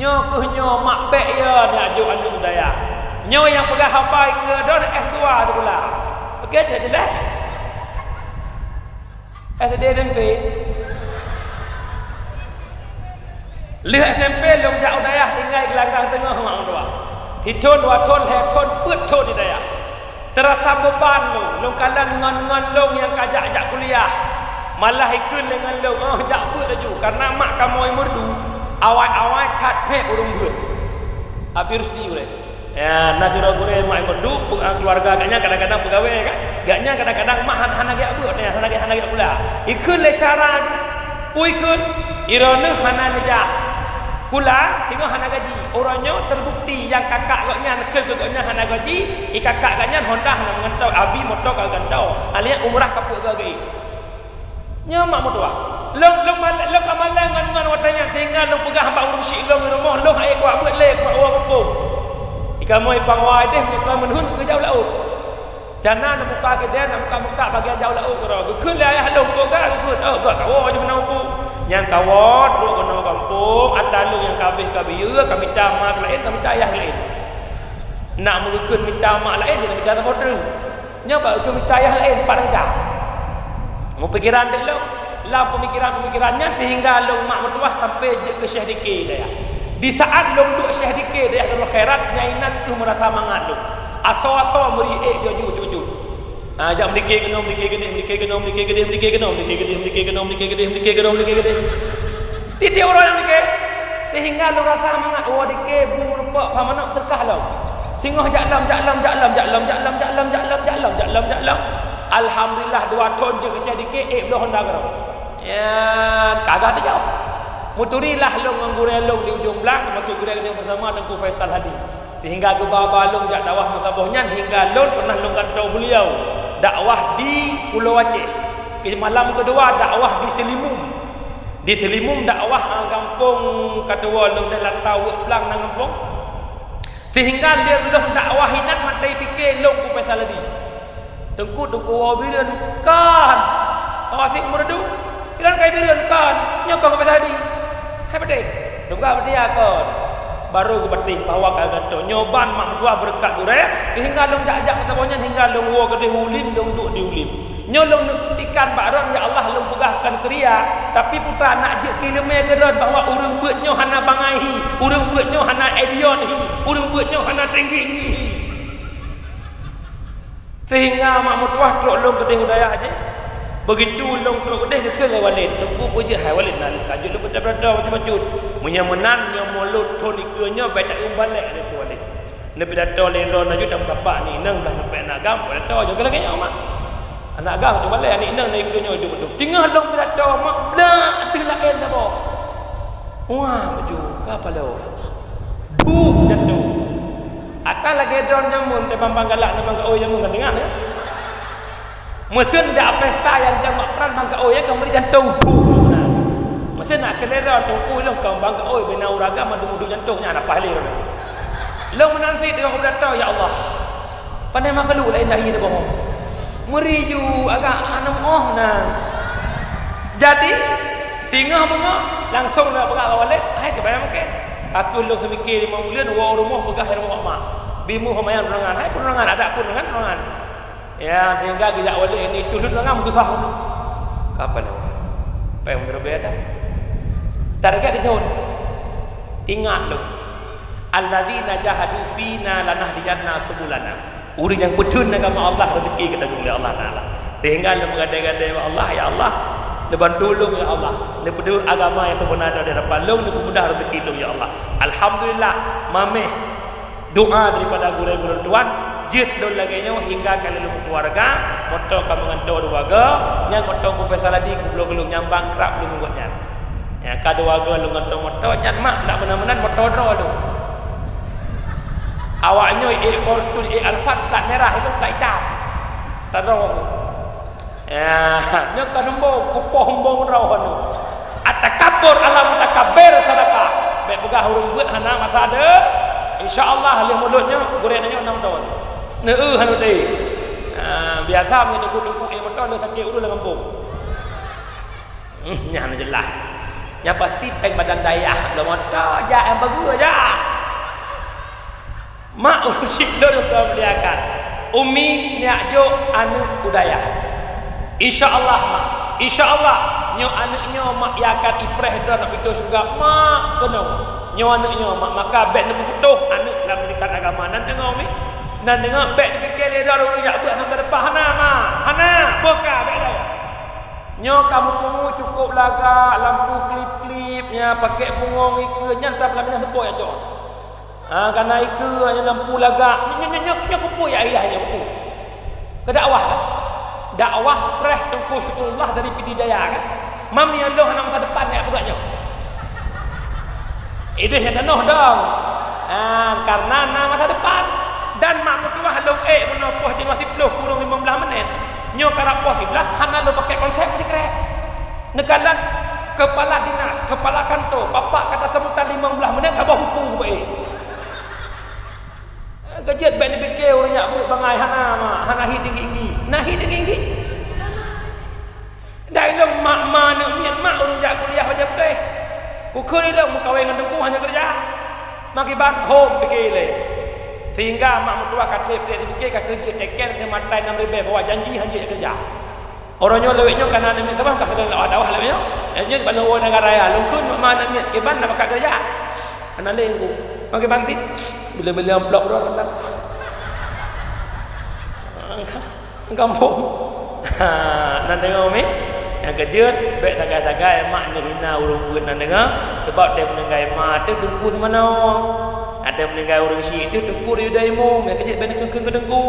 Nyo mak bek ya ni ajuk anu budaya. Nyo yang pegah hapai ke don S2 sekolah. Okey je jelas. SD SMP. Lihat SMP long jak udayah tinggal gelanggang tengah mak dua. Hitun dua ton he ton put ton di dayah. Terasa beban long kalan ngan long yang kajak kuliah. Malah ikun dengan long jak put laju karena mak kamu merdu. Awal-awal kat pek urung buat. Api rusti boleh. Ya, nasira gure mak merdu keluarga agaknya kadang-kadang pegawai kan. Agaknya kadang-kadang mak hana gak buat ni, hana gak pula. Ikun le syarat. Puikun irana hana nejak. Kula sehingga hana gaji. Orangnya terbukti yang kakak agaknya nekal agaknya hana gaji, kakak agaknya Honda hana mengantau, abi motor kagak gantau. Alian umrah kapuk gagi. Nya mak motor. Long kamalan ngan watanya sehingga long pegah hamba urung syik long rumah long ai kuat buat le kuat orang kampung. Ikamoi pangwai deh mereka menhun ke jauh laut. Jana nak muka ke dia nak muka bagian jauh laut kau. Keun le ayah long kau gak keun. Gak kawo je nak kampung. Yang kawo duk kena kampung, atalu yang kabeh-kabeh ya kami minta mak lain, kami minta ayah lain. Nak mengkeun minta mak lain je nak minta tak terus. Nya ba keun minta ayah lain parangga. Mu pikiran dek lo. Lah pemikiran-pemikirannya sehingga long mak mertua sampai je ke Syekh Dikir dia. Di saat long duk Syekh Dikir dia dalam khairat nyainan tu merasa mangat long. Aso-aso muri jujur. Jam dikir genom. Tiada orang yang dikir. Sehingga long rasa mangat dikir bu rupa faham terkah long. Sehingga jaklam. Alhamdulillah 2 ton je ke Syekh Dikir belum Honda kau. Ya, kagak ada jauh. Muturilah long menggurel long di ujung belakang masuk gerai yang pertama Tengku Faisal Hadi. Sehingga ke bawah long jak dakwah mazhabnya hingga long pernah long kantau beliau dakwah di Pulau Aceh. Malam kedua dakwah di Selimum. Di Selimum dakwah kampung kedua long dalam tahu pelang nang kampung. Sehingga dia long dakwah hinat matai fikir long ku Faisal Hadi. Tengku wabiran kan. Awasik merdu. Iran kai biran kan. Nya kau Faisal Hadi. Hai pade. Duga dia kan. baru bertih bawa kata nyoban mak dua berkat urai sehingga long jak-jak katanya hingga long wo gede ulim long duk di ulim nyolong nekutikan bakron ya Allah long pegahkan keria tapi putra nak je kilometer geron bahawa urang beutnyo hana bangaihi urang beutnyo hana edion hi urang beutnyo hana tinggi sehingga mak mutuah trok long gede udaya aja begitu long trok gede ke walid tunggu puji hai walid nak kajut lu berada macam-macam menyamenan yang mulut tonikanya baca balik ada ke walid lebih datang lelon aja tak sabar ni nang dah sampai nak gam pada juga lagi mak anak gam macam balik ni nang naik kenyo hidup tinggal long berada mak blak telain apa wah baju ka palo du jatuh atal lagi don jamun te bambang galak ni bangka oi jamun kan dengar ya mesin dak pesta yang jamak peran bangka oi ya kemudian jantung du mesin nak kelera tungku long kau bangka oi bina uraga madu-madu jantungnya ada pahala long menanti dia berkata ya Allah pandai makhluk lain lahi dia bohong meriju agak anu nang jadi singa bunga langsung nak pegang walid hai ke bayang mungkin aku lu semikir 5 bulan wa rumah pegah rumah mak bimu hamayan perangan hai perangan ada pun dengan perangan ya sehingga gejak walid ini turun dengan susah kapan lu payung berbeda target dia jauh ingat lu alladzina jahadu fina lanahdiyanna subulana urang yang betul agama Allah rezeki kita oleh Allah taala sehingga lu menggadai-gadai Allah ya Allah leban tolong ya Allah le pedul agama yang sebenar dari hadapan lu le mudah rezeki lu ya Allah alhamdulillah mameh doa daripada guru-guru tuan jit lu laganya hingga kali lu keluarga moto ka mengantor warga nyang moto ku fasaladi belum nyambang kerap lu ngotnya ya ka warga lu ngantor moto nyat mak nak benar-benar moto dro lu awaknya fortune alfat plat merah itu plat hitam tak tahu ya nya kan nombor kupoh hombong rawon atakabur alam takabbir sedekah baik pegah urang beut hana masa ada insyaallah halih mulutnya gorenanya 6 tahun neue hanu teh biasa ni dukuk-dukuk motor lu sakit urus dalam kampung nya hana jelas nya pasti peng badan dayah lu motor ja yang bagus aja mak usyik lu beliakan umi nyajo anu udaya insyaallah mak insyaallah nyo anaknya mak yakan ipreh dah nak pergi surga mak kena nyo anaknya mak maka bet nak putuh anak dalam pendidikan agama nan dengar umi nan dengar bet dipikir dia dah dulu ya buat sampai depan hana mak hana buka bet dah nyo kamu pungu cukup laga lampu klip-klipnya pakai pungong ikenya tak pelaminan sepoi aja karena itu hanya lampu laga nyo kupu ya ilahnya kupu ke dakwah kan dakwah preh tengku syukurullah dari Piti Jaya kan mami Allah nak masa depan ni apa agaknya itu yang tenuh dong karena nak masa depan dan mak mutuah long menopoh di masih 10 kurang 15 menit nyo karap posible hana lo pakai konsep ni kerek nekalan kepala dinas kepala kantor bapak kata sebutan 15 menit sabah hukum kau kejut baik ni fikir orang yang buat bangai hana hi tinggi-tinggi nah hi tinggi-tinggi dah ilong mak mana mian mak orang jak kuliah macam teh kukul ni dong kawin dengan tengku hanya kerja makiban home fikir le sehingga mak mutua katlip dia fikir kat kerja teken dia matai 6,000 bawa janji hanya kerja orangnya leweknya kerana dia minta bang kakak dah dawah leweknya nya bana orang negara raya lungkun mak mana mian keban nak pakai kerja ana lengku pakai bantit bila-bila amplop dah kan kampung nak dengar umi yang kejut baik tagai-tagai mak ni hina urung pun nak dengar sebab dia menenggai mak tu dengku semana ada menenggai urung syik tu dengku dia daimu yang kejut baik nak ke dengku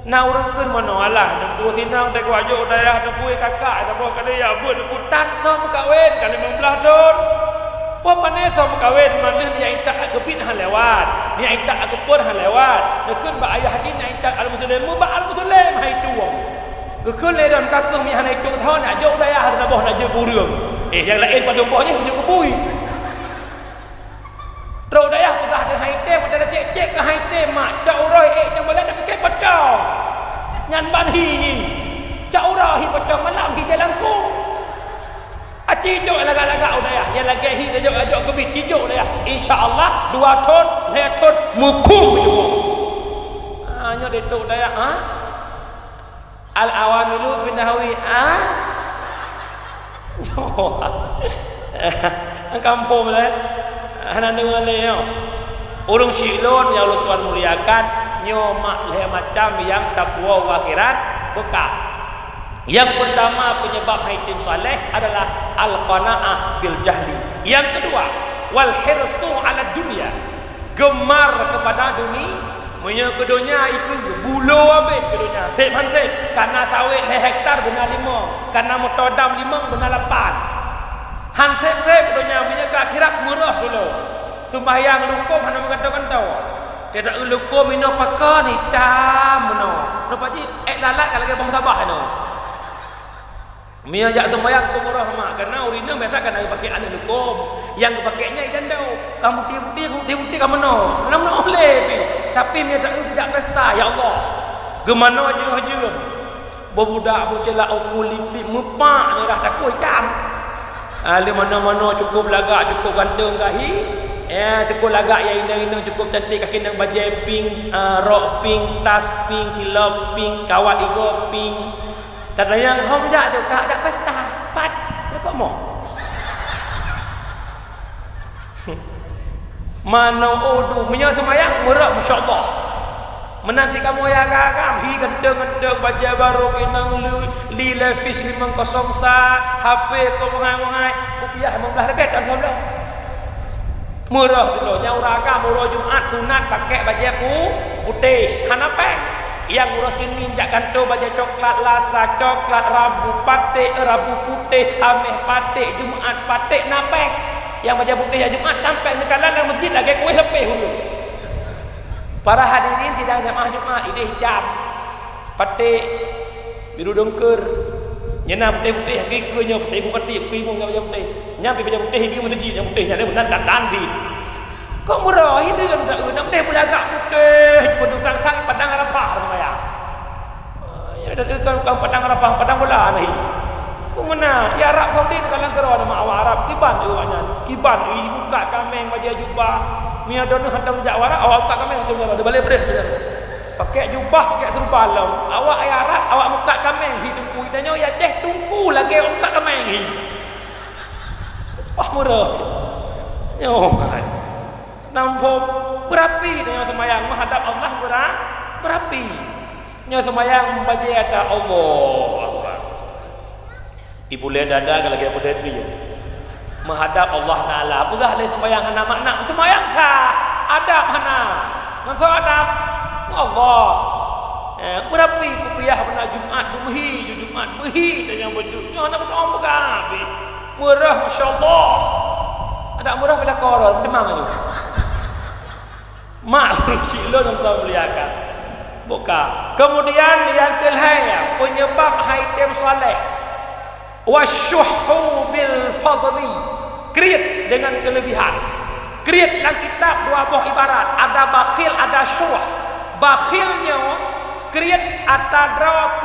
nak urung kun mana alah dengku sinang tak wajuk dayah dengku kakak apa kata ya buat dengku tak sama kawin kali 15 tahun Papa ni sama kawin mana ni yang tak kebit hal lewat, ni yang tak kepur hal lewat. Dekun ba ayah haji ni tak al-muslim, mu ba al-muslim hai tu. Dekun le dan kakung mi hanai tu tahu nak jauh daya har boh nak je burung. Yang lain pada bohnya hujung kebui. Terus daya pegah ada hai te pada cek-cek ke hai te mak cak uroi yang boleh nak fikir pecah. Nyan ban hi ni. Cak uroi pecah malam hi jalan ku. Cijuk lagak-lagak udaya. Yang lagi hi ajak ke bi cijuk dia. Insya-Allah 2 tahun, 3 tahun mukum juga. Hanya dia tu udaya Al-awamilu fi nahwi kampung lah. Hana dengar le yo. Urung silon yang Allah Tuhan muliakan nyomak le macam yang takwa akhirat bekal. Yang pertama penyebab haitim soleh adalah al-qanaah bil jahli. Yang kedua, wal hirsu ala dunia, gemar kepada dunia. Punya kedunya iku bulu habis kedunya. Sip hansip, kana sawit 1 hektar guna 5, kana motodam 5 guna 8. Hansip kedunya punya ke akhirat murah dulu. Sembahyang lukum hana mengantau-antau. Dia tak lukum ino pakar ni tam no. Napa ji lalat kalau bang sabah no. Mia jak sembahyang kumurah mak karena urina biasa kan pakai anak lukum. Yang pakainya ikan dau. Kamu putih kamu no. Mana oleh pi. Tapi mia tak tidak pesta ya Allah. Gemano je. Budak bocela okulip mepak merah takut hitam. Ali mana-mana cukup lagak, cukup ganteng gahi. Cukup lagak yang indah-indah, cukup cantik kaki nang bajai pink, rok pink, tas pink, kilap pink, kawat ego pink. Katanya hom jak tu kak dak pesta. Pat lekok mo. Mana odu punya semayang murah masya-Allah. Menanti kamu ya agam hi gendeng-gendeng baju baru kinang li levis 501 HP ko mengai-mengai rupiah 15 ringgit dan sebelah. Murah dulu nyau raga murah Jumat sunat pakai baju putih hanapeng. Yang ngurusin minjak kantor baju coklat lasa, coklat rabu patik, rabu putih, ameh patik, Jumat patik napek. Yang baju putih ya Jumat tampek nekalan dalam masjid lagi kuih lebih dulu. Para hadirin sidang jamaah Jumat ini hijab, patik, biru dongker, nyena putih-putih, kikunya putih putih, kuimu baju putih, nyampe baju putih biru masjid yang putih nyana benar tak tandi. Kok murah itu kan tak nak deh boleh agak putih penuh sang padang Arafah namanya. Ya dah kan padang Arafah padang bola ni. Ku mana? Ya Arab Saudi kalau kero nama awak Arab kiban banyak. Kiban buka kameng baju jubah. Mia dono hantam jak warak awak buka kameng macam mana? Dia balik beres macam mana? Pakai jubah, pakai serba alam. Awak ai Arab, awak buka kameng hidupku. Tanya ya ceh tunggu lagi awak buka kameng ni. Wah murah. Yo. Nampak berapi dengan semayang menghadap Allah berapi. Nya semayang baca ada Allah Akbar. Ibu lihat dada kalau lagi pada dia. Menghadap Allah Taala. Begah le semayang ana makna semayang sah. Adab mana? Maksud adab Allah. Berapi kupiah pada Jumat berhi tanya betul. Nya nak berdoa begah. Murah masya-Allah. Ada murah pada koron demam tu. Mak silon untuk muliakan. Buka. Kemudian yang kelihaya penyebab haitim soleh. Wasyuhu bil fadli. Kriit dengan kelebihan. Kriit dalam kitab 2 buah ibarat. Ada bakhil, ada syuh. Bakhilnya kriit atau draw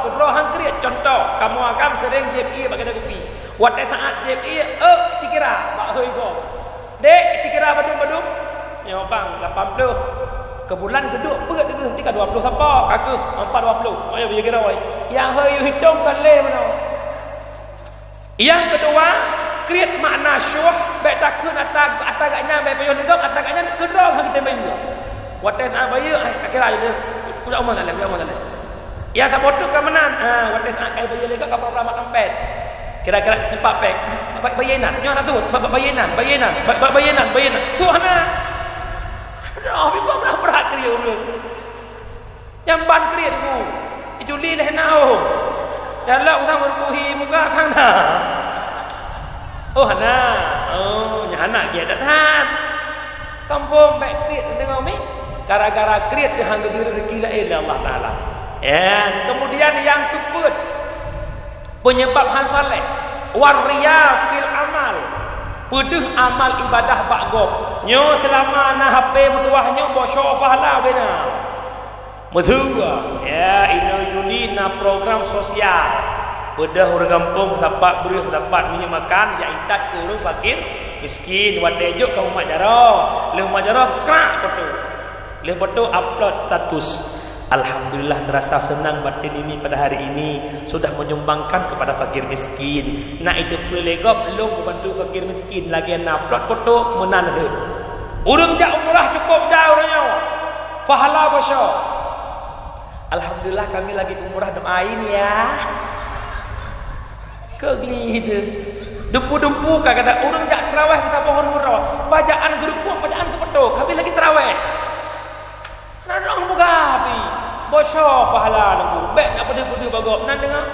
ke draw hang kriit. Contoh, kamu agam sering JPI bagi kopi. Waktu saat JPI cikira bak hoi go. Dek cikira badum-badum. Ya bang 80 ke bulan geduk perut dia 20 siapa kakus 420 supaya dia kira oi yang heu hitung kan le mana. Yang kedua create makna syuh baik takun atagaknya baik payah legam atagaknya kedong hang kita bayu waten abayu kira je udah umur dalam yang sabot tu kemenan waten akai bayu legam kapal ramah tempet kira-kira tempat pek bayenan nyo nak sebut bayenan suhana. Oh, kau berapa kriya dulu? Yang ban kriya tu, itu lilih nau. Jalan usah berkuhi muka sana. Oh hana, nyana dia datang. Kampung baik kriya dengan kami. Gara-gara kriya dia hang diri rezeki lah Allah Taala. Kemudian yang keempat penyebab hal saleh wariya fil amal. Pedih amal ibadah bakgop. Nyo selama na HP mutuahnya bosok pahala bena. Betul ya ino juli na program sosial. bedah orang kampung sapat beruh dapat minyak makan ya intat ke orang fakir miskin wadejuk kamu mak jarah le mak jarah krak foto le foto upload status. Alhamdulillah terasa senang batin ini pada hari ini sudah menyumbangkan kepada fakir miskin. Nak itu pelegop belum membantu fakir miskin lagi nak upload foto menanhe. Urang jak umrah cukup jauh orangnya. Fahala basya. Alhamdulillah kami lagi umrah doain ya. Kegli itu. Dempu-dempu kadang urang jak terawih bisa pohon umrah. Bacaan gerupu bacaan ke foto. Kami lagi terawih. Nadang bugabi. Bosho fahala nunggu. Baik nak berdua bagop nan dengar.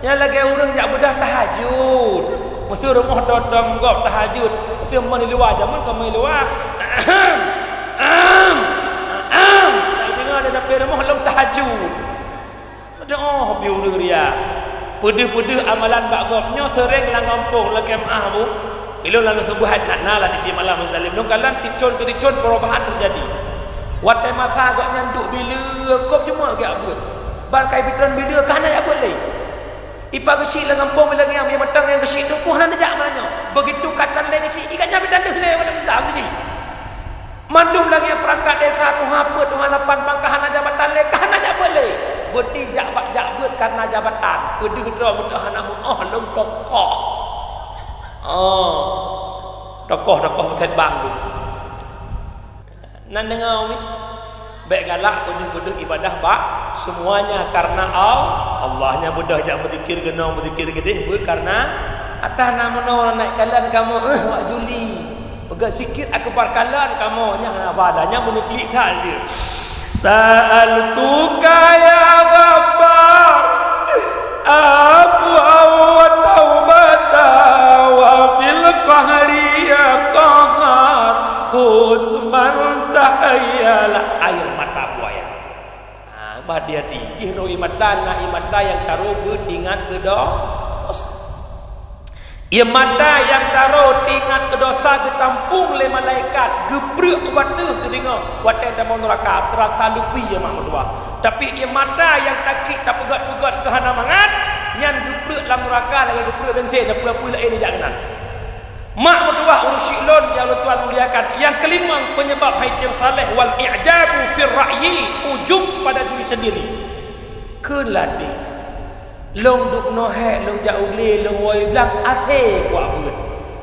Yang lagi orang jak bedah tahajud. Mesti rumah dodong gop tahajud. Mesti mana luar jamun kau mai luar. Tak dengar ada sampai rumah long tahajud. Doa biur ria. Pede-pede amalan bak gopnya sering lang kampung lagi maah bu. Bila lalu subuhat nak nalah di malam muslim. Dong kalan sicon ke sicon perubahan terjadi. Watai masa agak nyanduk bila kop cuma agak abut. Barkai pikiran bila kana ya abut lagi. Ipa kecil lah kampung bila yang matang yang kecil tu kuah nak jak malanya. Begitu katan lagi kecil ikannya bertanduk le malam besar begini. Mandum lagi yang perangkat desa tu apa tu hanapan pangkahan jabatan le kana jak boleh. Beti jak bet karena jabatan. Pedih dra mudah hana muah long tokoh. Tokoh besar bang tu. Nan dengar ni baik galak bedah ibadah bak semuanya karena Allahnya bedah jak berzikir genong berzikir gedeh karena atas nama naik kalan kamu wak juli pegat sikit akbar kalan kamu nya badanya meniklik dah dia sa'altuka ya ghaffar afwa wa taubata wa bil qahri ya qahar khuzman tahayala air mata buaya. Badi-hati ihro imatan na imata yang taruh bertingat ke dosa. Imata yang taruh tingat ke dosa ditampung oleh malaikat gebrek watu tu tengok watu dalam neraka terasa lupi ya mak dua. Tapi imata yang takik tak pegat-pegat ke hana mangat nyan gebrek dalam neraka lagi gebrek bensin apa pula ini jak kenal. Mak mertua urusi lon yang Tuhan muliakan. Yang kelima penyebab haitim saleh wal i'jabu fir ra'yi, ujub pada diri sendiri. Keladi. Long duk nohe, long jak ule, long woi bilang ase kuat beut.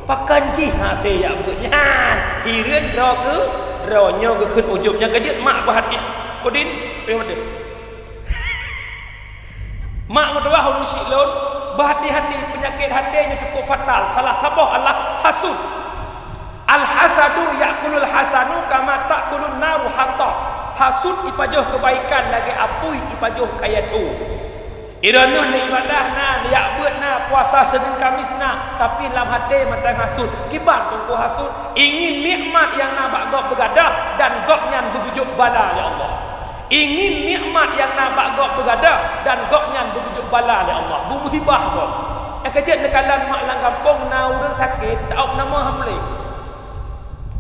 Pakan ji ase ya beut. Nyan, hireun dro ke, dronyo ke keun ujubnya kejut mak berhati. Kodin, pemade. Mak mertua urusi lon berhati-hati penyakit hatinya cukup fatal. Salah sabah Allah hasud. Al-hasadu ya'kulul hasanu kama ta'kulun naru hatta. Hasud ipajuh kebaikan lagi apui ipajuh kaya tu. Iranuh ni ibadah na, niat buat na, puasa Senin Kamis na, tapi dalam hati matang hasud. Kibat tunggu hasud ingin nikmat yang nak gop begadah dan gop nyan begujuk bala ya Allah. Ingin nikmat yang nampak gop bergadah dan gop nyan berujuk bala oleh Allah. Bu musibah gop. Kejut nekalan mak lang kampung na urang sakit, tak au nama boleh.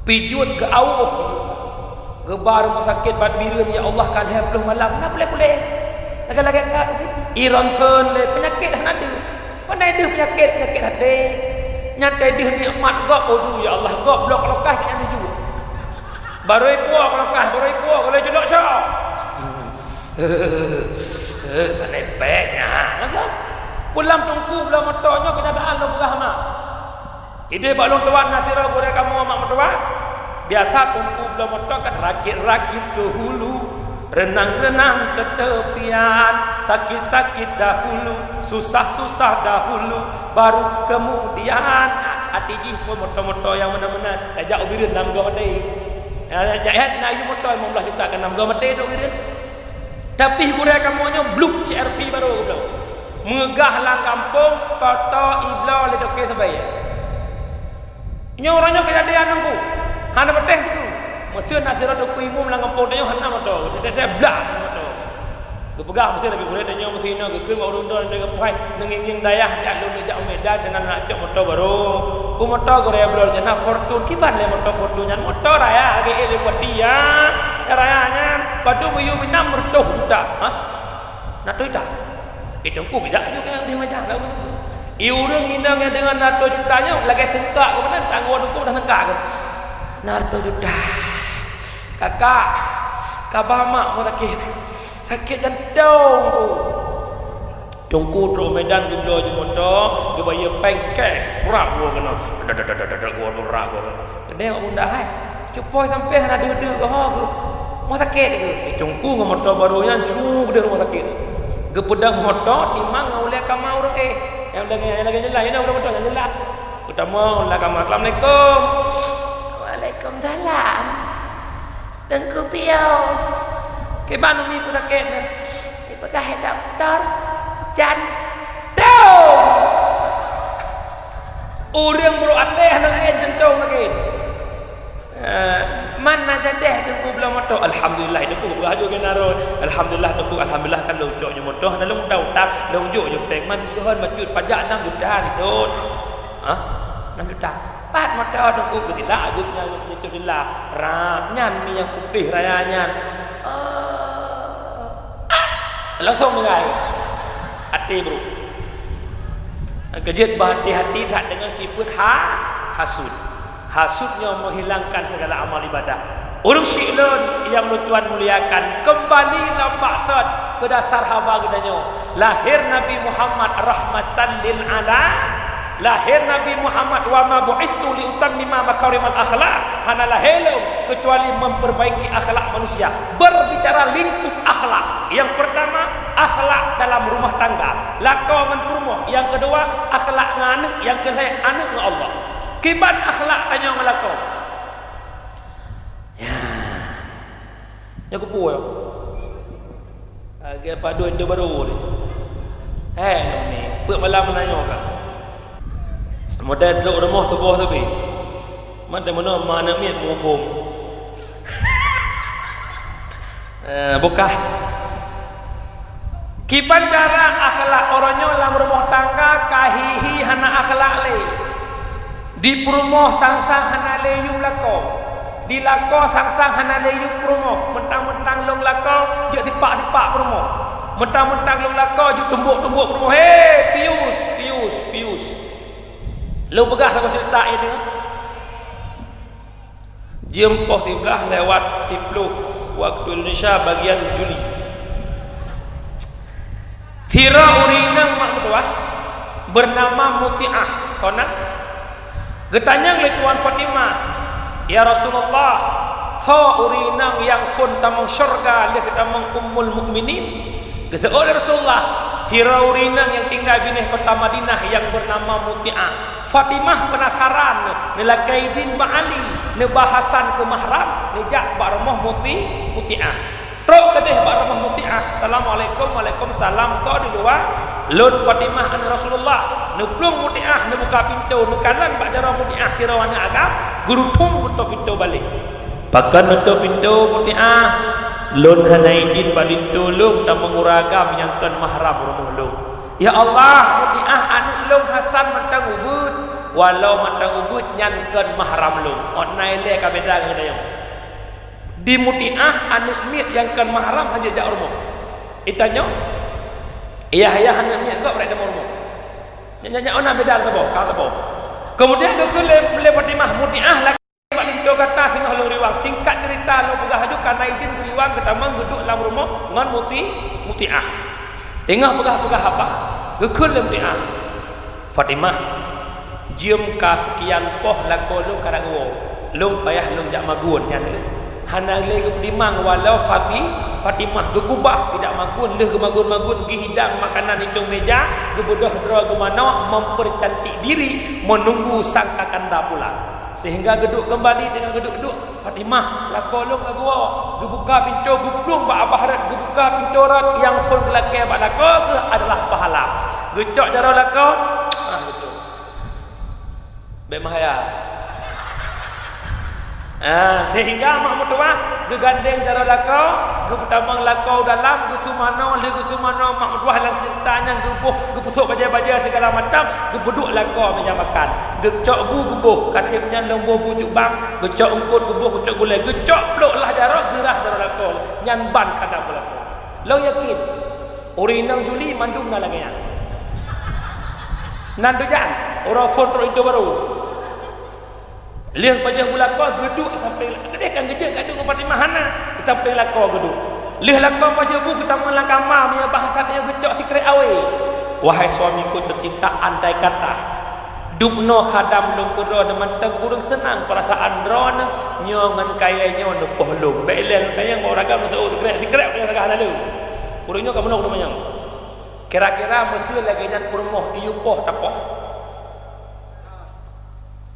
Pijut ke awuh. Gebar rumah sakit bad bireun ya Allah kan 20 malam na boleh. Lagi sat Iran sen le penyakit dah ada. Pandai deh penyakit hati. Nyantai deh nikmat gop odu ya Allah gop blok lokah kat yang tuju. Baru puak lokah, baru puak kalau jelok syok. Pandai baiknya. Masa pulang tunggu belah motornya kenyataan lo berah mak. Ide bak long tuan nasira gore kamu mak mertua. Biasa tunggu belah motor kan rakit-rakit ke hulu. Renang-renang ke tepian, sakit-sakit dahulu, susah-susah dahulu, baru kemudian hati jih pun motor-motor yang mana-mana ajak ubirin dalam gua mati. Jahat na yu motor 15 juta kan dalam gua mati dok ubirin. Tapi gurau kamunya bluk CRP baru aku bilang. Megah lah kampung, foto iblau le dok sebaik. Ini orangnya kejadian aku. Hana beteh tu. Mesin nasirat aku imum lang kampung dia hana motor. Dia blak motor. Tu pegang mesin lagi boleh tanya mesin nak ke orang tu dia puai nginging dayah jak lu jak Medan dengan nak cok motor baru. Pu motor gore blor jana Fortune kiban le motor Fortune nya motor raya age ele buat dia. Rayanya padu muyu binam mertuh juta. Ha? Nak tu dah. Tungku kejap juga dia macam lah. Orang hina dengan narto jutanya lagi sengkak ke mana tangguh tungku dah sengkak ke. Narto juta. Kakak, kabah mak mau sakit jantung. Tungku terus medan gula je motor, dia bayar pengkes, berat gua kena. Gua berat gua kena. Dia bunda hai. Cupoy sampai ada duduk ke ha ke. Mau sakit ke. Tungku dengan motor baru yang cu dia rumah sakit. Gepedang motor timang oleh kamar orang yang lagi jelas ini orang motor yang jelas. Utama oleh kamar. Assalamualaikum. Waalaikumsalam. Tengku piau. Ke mana ni pun sakit ni? Pergi doktor. Jantung. Orang beruatih anak lain jantung lagi. Mana jadeh tunggu belah motor. Alhamdulillah tunggu beraju ke naro. Alhamdulillah tunggu alhamdulillah kan lojok je motor dalam utang lojok je peng man gohan macut pajak 6 juta ni tut. 6 juta. Pat motor tunggu ketila ajutnya itu dillah. Rapnyan ni yang putih rayanya. Langsung mengai. Hati bro. Kejut berhati-hati tak dengan sifat hasud. Hasudnya menghilangkan segala amal ibadah. Orang syi'lun yang Tuhan muliakan kembali lambak ke dasar haba gedanya. Lahir Nabi Muhammad rahmatan lil alam. Lahir Nabi Muhammad wa ma bu'istu li utammima makarimal akhlak. Hanalah helm kecuali memperbaiki akhlak manusia. Berbicara lingkup akhlak. Yang pertama akhlak dalam rumah tangga. Lakau dengan rumah. Yang kedua akhlak dengan anak. Yang ketiga anak dengan Allah. Kiban akhlak tanya dengan lakau. Ya kupu ya. Agak padu itu baru ni. Ni pek malam menanya kan. Modal duduk rumah sebuah tapi mana miat mufum. Bukah. Kipan cara akhlak orangnya dalam rumah tangga kahihi hana akhlak le. Di perumah sang-sang hana leyum lakau. Di lakau sang-sang hana leyum perumah. Mentang-mentang long lakau je sipak-sipak perumah. Mentang-mentang long lakau je tumbuk-tumbuk perumah. Hei, pius. Lu pegah sama cerita ini. Jam pos 11 lewat 10 waktu Indonesia bagian Juli. Tira urinang mak betuah bernama Muti'ah. Sonang. Getanya oleh Tuan Fatimah. Ya Rasulullah, so urinang yang fun tamang syurga dia tamang ummul mukminin. Kata oleh Rasulullah, tira urinang yang tinggal di kota Madinah yang bernama Muti'ah. Fatimah penasaran nilakaidin ba'ali nebahasan ke mahram nejak ba'rumah Muti'ah. Teruk kedih ba'rumah Muti'ah. Assalamualaikum. Waalaikumsalam. So di luar Lun Fatimah an Rasulullah neblung Muti'ah nebuka pintu nekalan ba'jara Muti'ah sirawana agam gurutung untuk pintu balik. Pakan untuk pintu Muti'ah Lun hanaidin balin tulung tak menguragam yang kan mahram rumah lung. Ya Allah, Muti'ah anak lung Hasan mentang ubud. Walau mentang ubud nyankan mahram lung. Onai le ka beda dengan dia. Di Muti'ah anak mit yang kan mahram hanya jak rumah. Itanya, ayah anak mit kau berada rumah. Nyanyi ona beda sabo, ka sabo. Kemudian ke le Fatimah Muti'ah lagi balin do kata sing halu riwang singkat cerita lu pegah haju kana izin riwang ketamang duduk dalam rumah dengan Muti'ah. Tengah pegah-pegah apa? Gekul Muti'ah. Fatimah jiem ka sekian poh lako lu karangwo. Lu payah lu jak magun nya ni. Hana le ke pedimang walau Fatimah gegubah tidak magun leh ke magun-magun gi hidang makanan di cung meja, gebedah dra ke mana mempercantik diri menunggu sang kakanda pulang. Sehingga geduk kembali dengan geduk-geduk Fatimah lakolong lagu gebuka pintu geblung ba abah gebuka pintu rat yang fun belakang ba lako adalah pahala gecok cara lako betul be mahaya sehingga mak mutua gegandeng cara lako geputamang lako dalam gesumano le gesumano mak mutua lang ceritanya gepusuk baja-baja segala macam gebeduk lako meja makan gecok gebuh kasihnya lembu bujuk bang gecok engkut gebuh gecok gulai gecok peluk lah jara gerah jara lako nyan ban kada lako lo yakin Urinang Juli mandum na lagi yan. Nandu jan, orang foto itu baru. Lihat pajak bulakau geduk sampai dia kan gejek gaduh ke Fatimah Hana sampai lakau geduk. Lihat lakau pajak bu kita mengelang kamar punya bahasa dia gejok sikret awe. Wahai suamiku tercinta, andai kata dubno khadam dong kudo demen tengkurung senang perasaan dron nyongan kayanya no pohlong. Belen tayang orang kan masuk sikret punya raga lalu. Kurungnya kamu nak namanya. Kira-kira mesti lagi nyan kurmoh iu poh tapoh.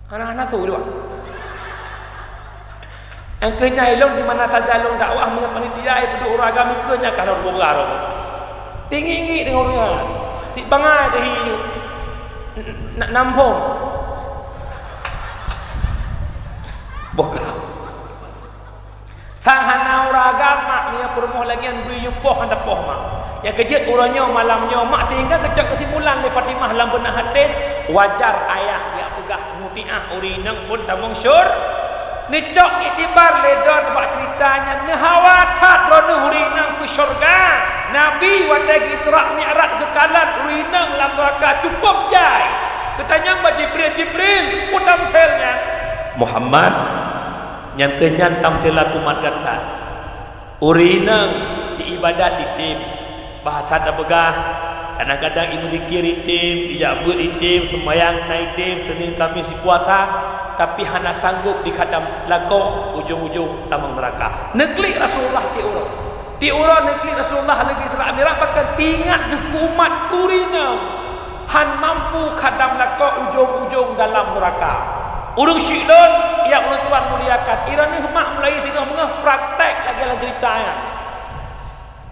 Anak-anak tu dua. Engkau nyai long di mana saja long dakwah punya panitia itu orang agama kenya kalau bergarung. Tinggi dengan orangnya. Tik bangai dah hiu. Nak nampung. Bokah. Sahana orang agama punya permoh lagi yang bui poh anda poh mak. Yang kejut orangnya malamnya mak sehingga kejut kesimpulan oleh Fatimah dalam benak hati wajar ayah dia pegah mutiah urinang pun tamung syur. Nicok itibar ledon bak ceritanya nehawatat rono urinang ke syurga. Nabi wadagi Isra Mi'raj ke kalan urinang lam neraka cukup jai. Ketanya Jibril putam felnya Muhammad yang kenyan tamsilat umat kata urinang di ibadat di tim bahasa tak begah kadang-kadang ibu zikir itim ijabut itim semayang naik tim Senin Khamis puasa tapi hana sanggup di khadam lakau ujung-ujung tamang neraka neklik Rasulullah ti orang neklik Rasulullah lagi Isra Mi'raj bahkan tingat di umat urinang han mampu khadam lakau ujung-ujung dalam neraka. Urung syidon yang orang tuan muliakan Iran ni mak mulai tengah praktek lagi dalam ceritanya.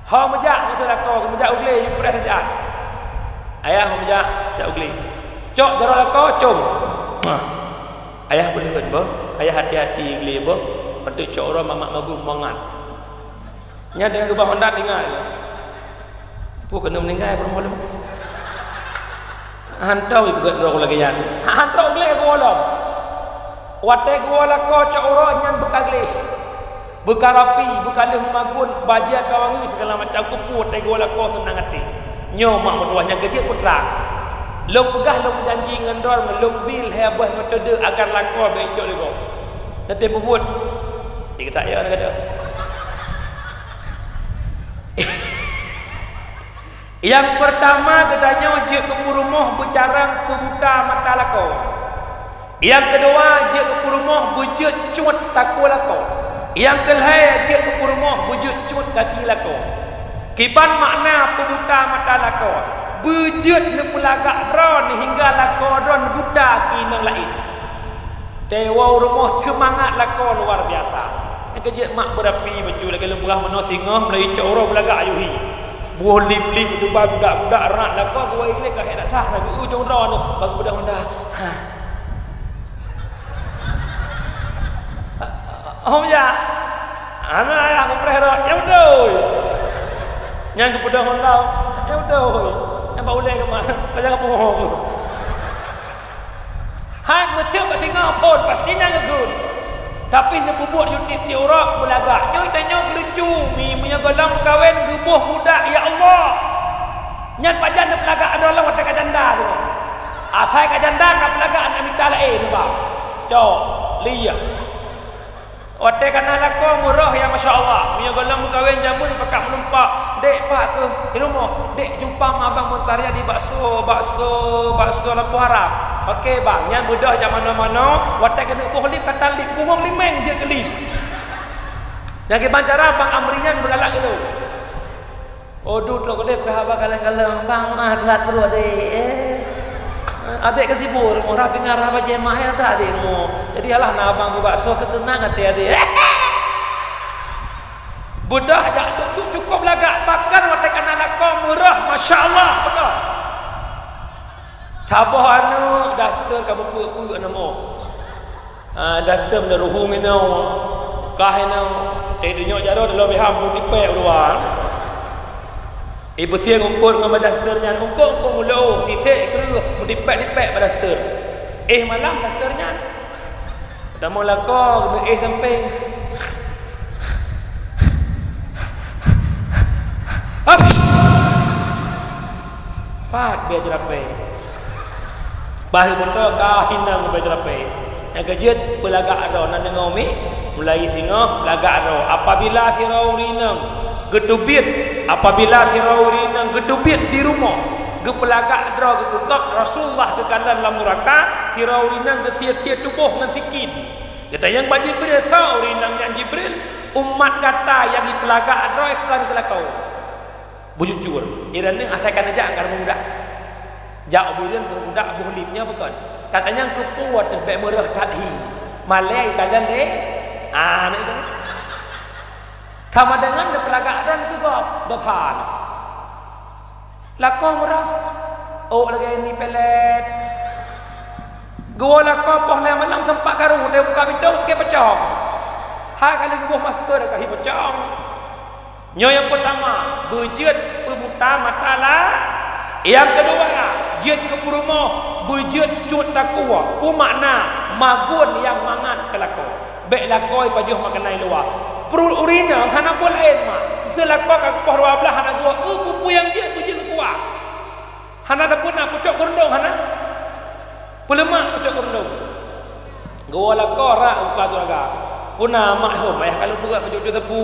Ha mejak masalah kau mejak ugle you press saja. Ayah mejak jak ugle. Cok jara kau com. Ayah boleh kan boh? Ayah hati-hati ugle boh. Untuk cok orang mamak magu mangan. Nya dengan kubah Honda tinggal. Pu kena meninggal permolam. Hantau ibu kat lagi yan. Hantau ugle ko alam. Watai gua lah kau cak orang yang bekaglih, bekarapi, bekalih magun, bajia kawangi segala macam kupu. Watai gua lah kau senang hati. Nyo mak mertuah yang kerja putra. Long pegah long janji ngendor long bil hebah metode agar lakor becok lego. Nanti bubut. Tiga tak ya kata. Yang pertama katanya je ke rumah bercarang pebuta mata lakor. Yang kedua, je ke rumah bujut cut takut lakau. Yang kelihai, je ke rumah bujut cut kaki lakau. Kiban makna pebuta mata lakau. Bujut ni pelagak dron hingga lakau dron buta kinang lain. Dewa rumah semangat lakau luar biasa. Yang kejut mak berapi baju lagi lembah meno singah melai coro belagak ayuhi. Buah lip-lip budak-budak rak lakau gua ikhlas ke hendak sah lagi ujung dron bagi budak-budak. Ya, anak ayah aku perhera, ya udah. Yang kepada Honda, ya udah. Yang bawa ulai ke mana? Banyak apa ngomong? Hai, mesti apa singa pun pastinya ngekun. Tapi ni bubuk YouTube ti orang belagak. Nyo tanya lucu, mi punya golang kahwin gebuh budak, ya Allah. Nyat pajan nak belagak ada orang watak janda tu. Asai ka janda ka belagak nak minta lain tu ba. Cok, liya. Ote kana lakon murah ya masya-Allah. Punya golang kahwin jamu di pakak menumpak. Dek pak ke di rumah. Dek jumpa mak abang Montaria di bakso lampu harap. Okey bang, yang budak zaman mana-mana, ote kena buh lip kata lip buang limeng je ke lip. Dan ke bancara bang Amrian bergalak gitu. Oh dud lo kedep ke abang kalang-kalang bang adalah terus dek. Adik ke sibur, orang pengarah baca mah ya tak adik mu. Jadi alah nak abang bakso ketenang hati adik. Budak jak duduk cukup lagak makan watakan anak kau murah, masya-Allah betul. Tabah anu daster ka buku nama. Daster dah ruhung ino. Kah ino tedinyo jaro dalam beham dipek luar. Ibu siang umpur dengan dasternya, umpur mulu, titik kru, dipek pada daster. Malam dasternya. Dah mula kau sampai. Habis. Pat biar jerape. Bahir betul kau hinang biar jerape. Yang kejut pelagak ro nan dengar mi mulai singa pelagak ro. Apabila Firaun nang gedubit, apabila Firaun nang gedubit di rumah, ge pelagak ro ge gegap Rasulullah ke kanan dalam neraka, Firaun nang ge sia-sia tubuh ngan sikin. Kata yang Jibril Firaun nang yang Jibril umat kata yang di pelagak ro kan kelakau. Bujur. Iran ni asalkan aja akan mudah. Jak bidan budak buhlipnya bukan. Katanya kepuat baik merah tadhi. Malai kalian le. Ni kan. Sama dengan de pelagak dan juga dosan. Lakon merah. Oh lagi ni pelet. Gua lakon poh le malam sempat karu dia buka pintu ke pecah. Ha kali gua masker dekat hi pecah. Nyo yang pertama, bejut pemuta matala. Yang kedua, jut ke rumah, bejut cut takwa. Ku makna magun yang mangat kelako. Baik lakoi pajuh makanai luar. Perul urina hana pun lain mak. Selako ka poh 12 hana gua, pupu yang dia bejut kuat. Hana tak pun nak pucuk gerundung hana. Pelemak pucuk gerundung. Gua lako rak buka tu agak. Puna mak hom ayah kalau berat baju tebu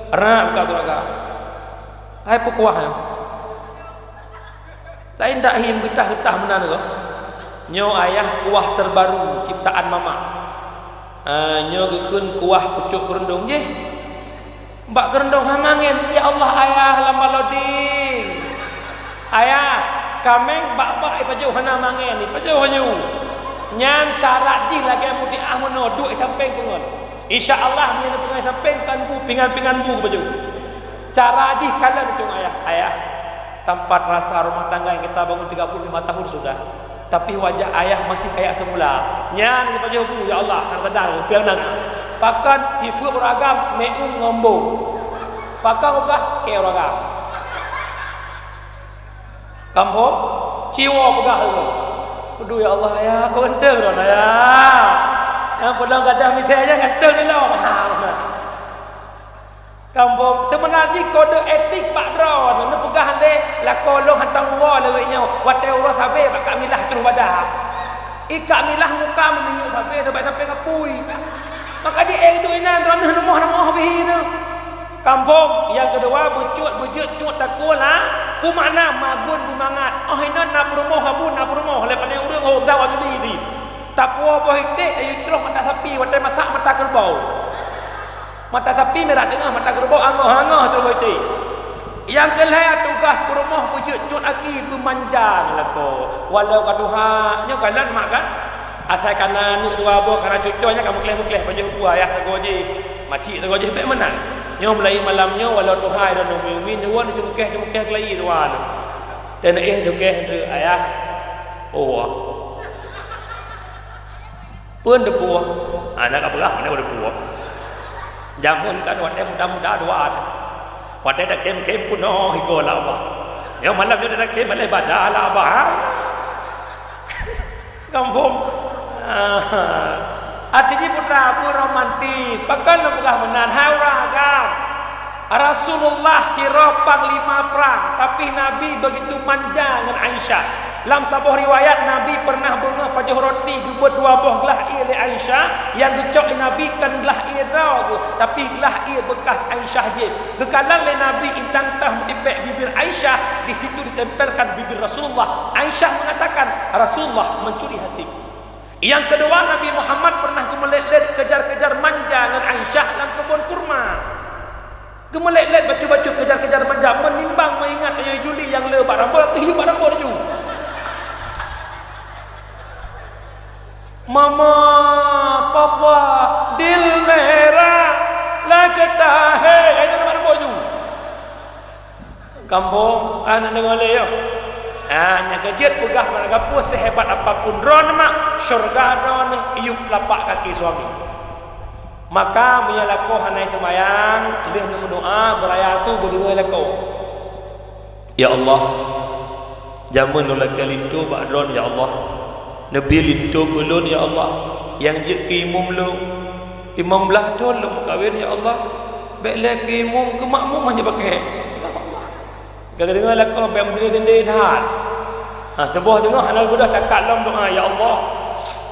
rak buka tu agak. Hai pukuah ya. Lain tak him getah-getah menan ke? Nyo ayah kuah terbaru ciptaan mama. Nyo gekeun kuah pucuk gerundung je. Mbak gerundung hamangin, ya Allah ayah lama loading. Ayah, kameng bak-bak ipaju hana mangin, ipaju hanyu. Nyan syarat di lagi mu di amono duit samping pengon. Insya-Allah ni pengai samping kan bu pingan-pingan bu baju. Cara di kalian cung ayah tempat rasa rumah tangga yang kita bangun 35 tahun sudah, tapi wajah ayah masih kayak semula. Nyan baju bu ya Allah hartadar pianang. Pakan sifu uragam meung ngombo. Pakan ubah ke uragam. Kampo ciwo pegah tu. Aduh ya Allah ya, kau enteng ron ya. Yang pedang gadah mitanya ngenteng ni lah. Kampung sebenarnya kode etik Pak Dron nak pegah le la kolong hantang wa lewenya wate urus sabe bakak milah terus badah. Ikak milah muka memiyu sabe sampai ngapui. Maka dia tu inan ron nama bihina. Kampung yang kedua bujut cut takula ku makna magun bumangat. Oh inan na promo habun na promo lepas ni urang ho zaw adili. Tapua bohitik ayu terus mata sapi wate masak mata kerbau. Mata sapi merah tengah mata kerbau angah-angah terus bohitik. Yang kelihatan tugas rumah wujud cut aki pemanjang lako. Walau kaduha nyo kanan mak kan. Asal kanan ni dua buah karena cucunya kamu keleh-keleh panjang buah ya tak goje. Makcik tak goje baik menang. Nyo mulai malamnya walau tuhai dan min wan cukeh kelai tuan. Dan cukeh ayah. Oh. Pun depuh. Anak apa mana depuh. Jamun kan wadah muda-muda dua. Wadah dah kem-kem pun hiko lah apa. Ya malam dia dah kem boleh badah lah apa. Kampung. Artinya putra pun romantis. Pakan lembaga menan hauragam. Rasulullah kira panglima perang, tapi Nabi begitu manja dengan Aisyah. Dalam sebuah riwayat Nabi pernah bengah pajuh roti buat 2 buah gelah air oleh Aisyah yang dicok Nabi kan gelah air rau tapi gelah air bekas Aisyah je. Kekalan oleh Nabi intang tah mutibek bibir Aisyah, di situ ditempelkan bibir Rasulullah. Aisyah mengatakan Rasulullah mencuri hatiku. Yang kedua Nabi Muhammad pernah kemelet-let kejar-kejar manja dengan Aisyah dalam kebun kurma. Kemelet-let baca-baca kejar-kejar manja menimbang mengingat ayah Juli yang lebat rambut hidup rambut tu. Mama, papa, dil merah, la cetahe, itu nama rambut tu. Kampung, anak dengar le yo. Hanya kejut pegah mana gapo sehebat apapun ron mak syurga ron iup lapak kaki suami. Maka menyalako hanai sembayang leh doa berayasu berdua lako. Ya Allah, jamun ulah kalintu ba'dron ya Allah. Nabi lintu kulun ya Allah. Yang je kimum lu 15 tahun lu kawin ya Allah. Baiklah kimum ke makmum hanya pakai. Kalau dengar lako baik mesti sendiri dah. Sebuah tengah hanal budak cakap dalam doa, ya Allah,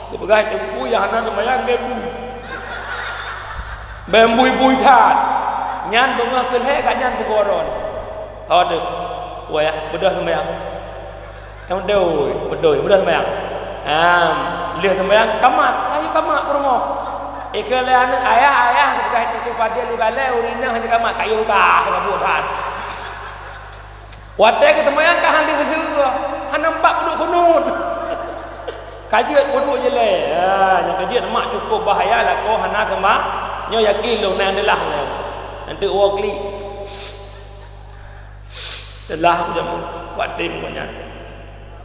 berpegang tengku yang hanal semayang gebu. Bembui-bui tat. Nyan bengah ke leh kat nyan berkoron. Ada. Wah ya, budak semayang. Yang budak semayang. Lihat semayang kamat, kayu kamat ke rumah. Ikale anak ayah berpegang tengku Fadil di balai urina hanya kamat kayu kah rabut tat. Watai ke semayang kah hal dia. Han nampak duduk kunut. Kajian duduk je le. Yang kajian mak cukup bahaya lah kau hana sama. Nyo yakin lu nak adalah le. Nanti orang klik. Telah jam buat tim banyak.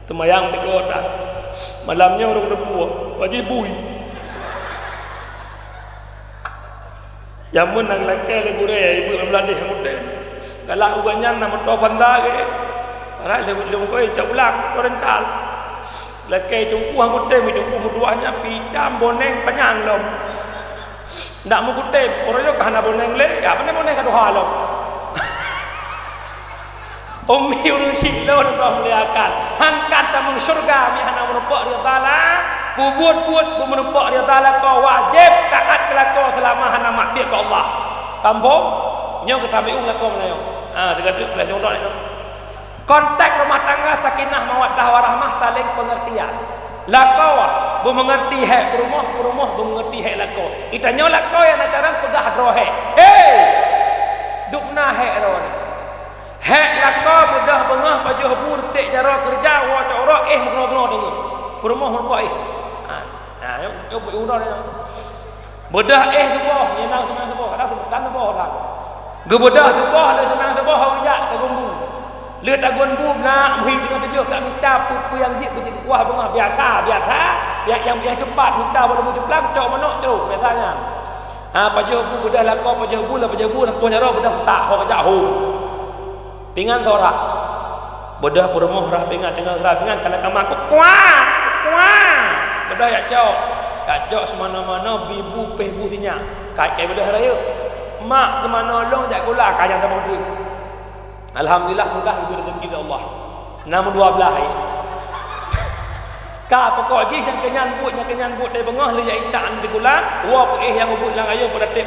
Semayang tiga dah. Malamnya orang depu. Bagi bui. Jamun nang lakai le gure ibu meladih mudah. Kalau ubanyan nama tu fanda ke. Orang lebih kau cak ulang oriental. Lakai tungku hangut tem tungku muduahnya pidam boneng panjang lom. Ndak mu kutem orang yo kahana boneng le, ya mana boneng kadu halom. Ummi urung silon dah meliakan. Han kata meng syurga mi hana menupak dia taala, buat bu menupak dia taala kau wajib taat kelakon selama hana maksiat ke Allah. Kampung nyo ketabiung lakon melayu. Dekat kelas contoh ni. Kontak rumah tangga sakinah mawaddah warahmah saling pengertian. Lakau bu mengerti hak rumah bu mengerti hak lakau. Kita nyo lakau yang nak cara pegah drohe. Dukna hak ron. Hak lakau mudah bengah pajuh bur tek jara kerja wa corok mengeno dengan. Rumah merpa yo urang ni. Bedah sebuah yang nang semang sebuah kadang sebutan sebuah dah. Gebedah sebuah le semang sebuah hawajak tagumbu. Lihat agun bubna muhim dengan tujuh kat minta pupu yang jik begitu kuah bengah biasa yang cepat minta boleh ceplang cok menok terus biasanya. Pajuh bu bedah lakau pajuh bu lampu nyara bedah tak ho kejak ho. Pingan sorak. Bedah perumuh rah pingan tengah rah pingan kalau kamu aku kuah. Bedah ya cok semana-mana bibu pehbu sinya. Kai bedah raya. Mak semana long jak gula kajang sama duit. Alhamdulillah mudah itu rezeki dari Allah. Namun 12 hari. Ka pokok je yang kenyan but dari bengah le jak itak segula, wa pe yang ubut lang ayung pratik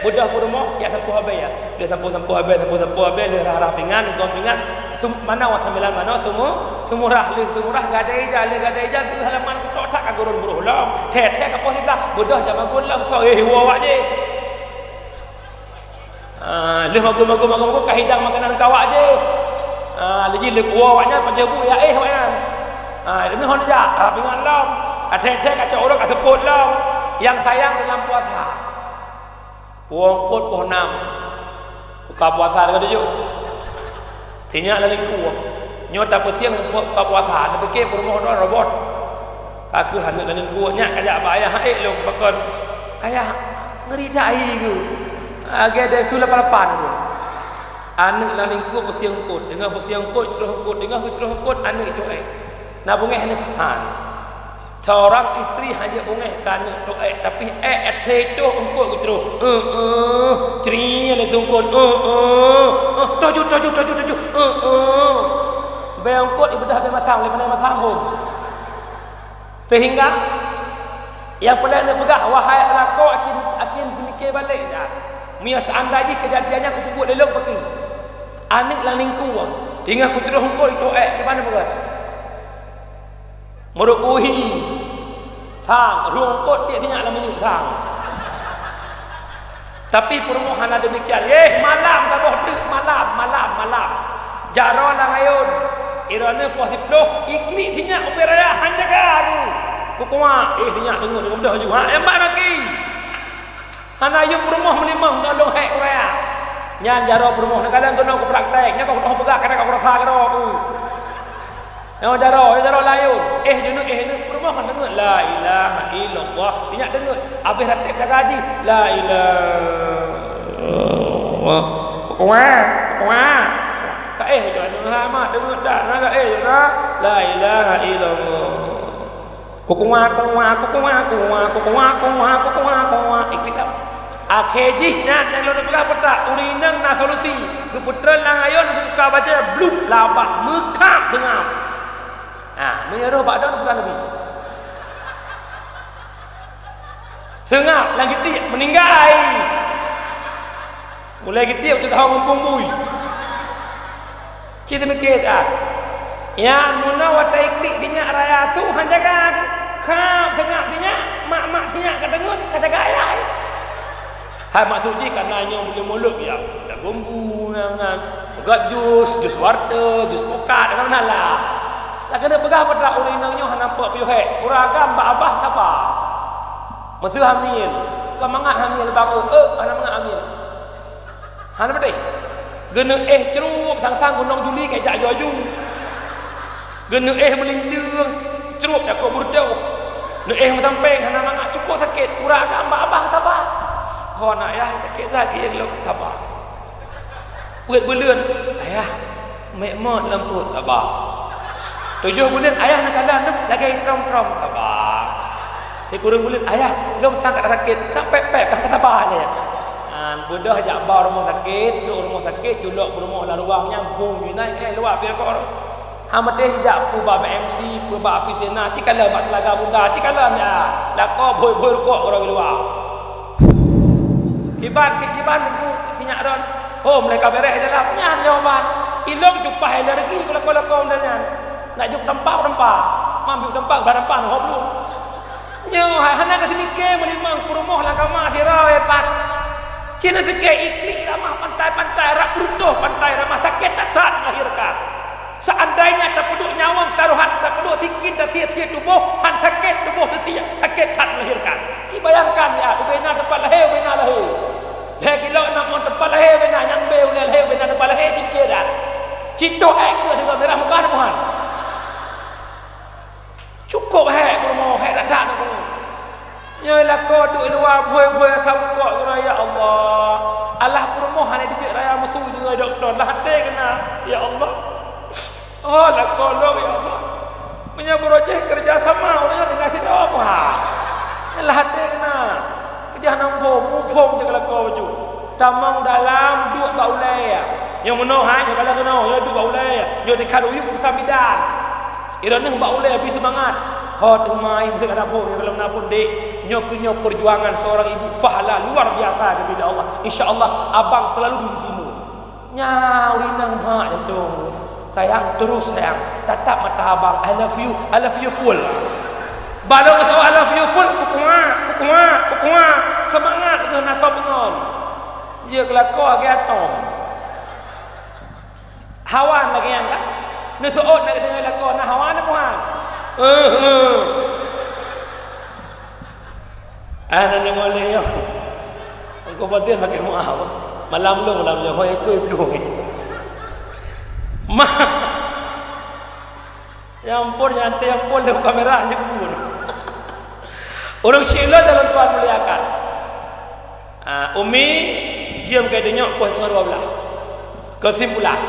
bedah rumah ya sampai habis ya. Dia sampai habis le rah pingan gom pingan mana wa sambilan mana semua rah gadai ja ke halaman tok tak agurun berulang. Teh ke posita bedah zaman gulam so wa wak je. Leh magu kahidang makanan kawak je. Lagi lek wawaknya pajabu ya wayan. Demi hon ja pingan lam. Teh kacau orang kat seput lam. Yang sayang dalam puasa. Puang pot pohon nam. Buka puasa dengan dia. Tinyak lali ku. Nyo tak siang buka puasa, nak pergi rumah robot. Kaku hanuk lali ku nyak kajak ba ayah lo bakon. Ayah ngeri jai ku. Agak ada sulah parapan tu. Anak laling ku bersiang kot, dengar bersiang kot, terus kot, anak itu nak bungeh ni. Seorang isteri hanya bungeh kan tu tapi itu engkau terus. Ceri le sungkot. Tuju. Beangkot ibu dah masang, lepas masang hom. Sehingga yang paling nak pegah wahai lakau akin semikir balik dah. Mia seandainya kejadiannya aku pupuk lelok pergi. Anik lang lingku. Tinggal aku terus hungkul itu ke mana bukan? Merukuhi. Tang, rungkut dia tinyak lah menyuk tang. Tapi permohonan demikian. Malam saboh dek malam. Jaro lang ayun. Irana posiploh iklik tinyak uberaya hanjaga tu. Kukuma tinyak dengar dengan dah juga. Emak lagi. Hana yung rumah melimang dalong hek raya. Nyan jaro rumah kadang kena aku praktek, nya kau pegah kadang aku rasa kena aku. Yang jaro layun. Ni rumah kan dengar la ilaha illallah. Tinyak dengar. Habis ratib dah gaji. La ilaha. Kuat. Ka jangan mak dengar dah. Naga dah. La ilaha illallah. Kuat. Ikut tak? Akhirnya yang lo nak petak urinang na solusi. Keputra lang ayon buka baca blub labah mekap tengah. menyeruh badan bulan lebih. Sengap lang getik meninggal. Mulai getik macam tahu ngumpung bui. Cerita mikir yang muna watai klik dinyak raya su han jaga khap sengap dinyak mak dinyak kat tengah kata gaya. Hai maksud je kan nanya boleh mulut ya. Tak bumbu nan. Pegat jus warta, jus pokat kan lah. Tak kena pegah pada orang nanya han nampak piu hek. Uragam ba abah sabar. Masa hamil, kau mangat hamil baru anak mangat hamil. Han apa deh? Gena cerup sang-sang gunung juli kat jak joju. Gena melindung cerup dak kau burdau. Ne samping han mangat cukup sakit. Uragam ba abah sabar. Ho nak ayah sakit lagi yang sabar. Bulan ayah mek mot lemput sabar. 7 bulan ayah nak kalah lagi trom-trom sabar. Saya kurang bulan ayah long sangat sakit sampai pep dah sabar dia. Budak ajak bawa rumah sakit, duduk rumah sakit, culok rumah lah ruang nyambung ni naik luar biar kau. Hamadeh jak pu ba MC, pu ba afisena, cikala ba telaga bunda, cikala nya. Lah kau boy kok orang luar. Kiban ku sinyak ron. Oh mereka beres dalam nyan jawapan. Ilong jumpa energi kalau kau nanya. Nak juk tempat. Mampu tempat berapa noh belum. Nyo hana kasi mikir melimang kurumah lang kamah sira hebat. Cina fikir iklik ramah pantai rak berutuh pantai ramah sakit tak melahirkan. Seandainya tak peduk nyawang taruhan tak peduk sikit dan sia-sia tubuh han sakit tubuh dia sakit tak melahirkan. Si bayangkan ya ubena tempat lahir ubena lahir. Lagi lo nak mon tempat lahir ubena yang be lahir ubena tempat lahir fikir dah. Cito ku sudah merah muka Tuhan. Cukup kurumah dak aku. Nyalah kau duduk luar boy sabuk ya Allah. Allah permohon dia raya musuh dengan doktor lah hati kena. Ya Allah. Oh lah kolong ya Allah. Punya projek kerja sama orang dengan si apa? Lah hati kena. Kerja nampo mufong je kalau kau baju. Tamang dalam duduk baulai. Yang menoh yang kalau kena ya duduk baulai. Yo dekat uyuk samidan. Irana baulai habis semangat. Hot umai bisa ada pun kalau nak pun dek nyok perjuangan seorang ibu fahala luar biasa kepada Allah. Insya-Allah abang selalu di sini. Nyawinang mak jantung. Sayang terus sayang. Tatap mata abang. I love you full. Balong kata I love you full kukuha. Semangat dengan nasab pengon. Dia kelakar agak atom. Hawan lagi yang kan. Nusuot nak dengar lakar nak hawan apa hang? Ana ni ngoleh yo. Engkau batin lagi maaf. Malam yo hoi kuih belum. Ma. Ya ampun nyantai ampun dalam kamera aja pun. Orang Syila dalam Tuhan muliakan. Umi diam ke denyok puas 12. Kesimpulan.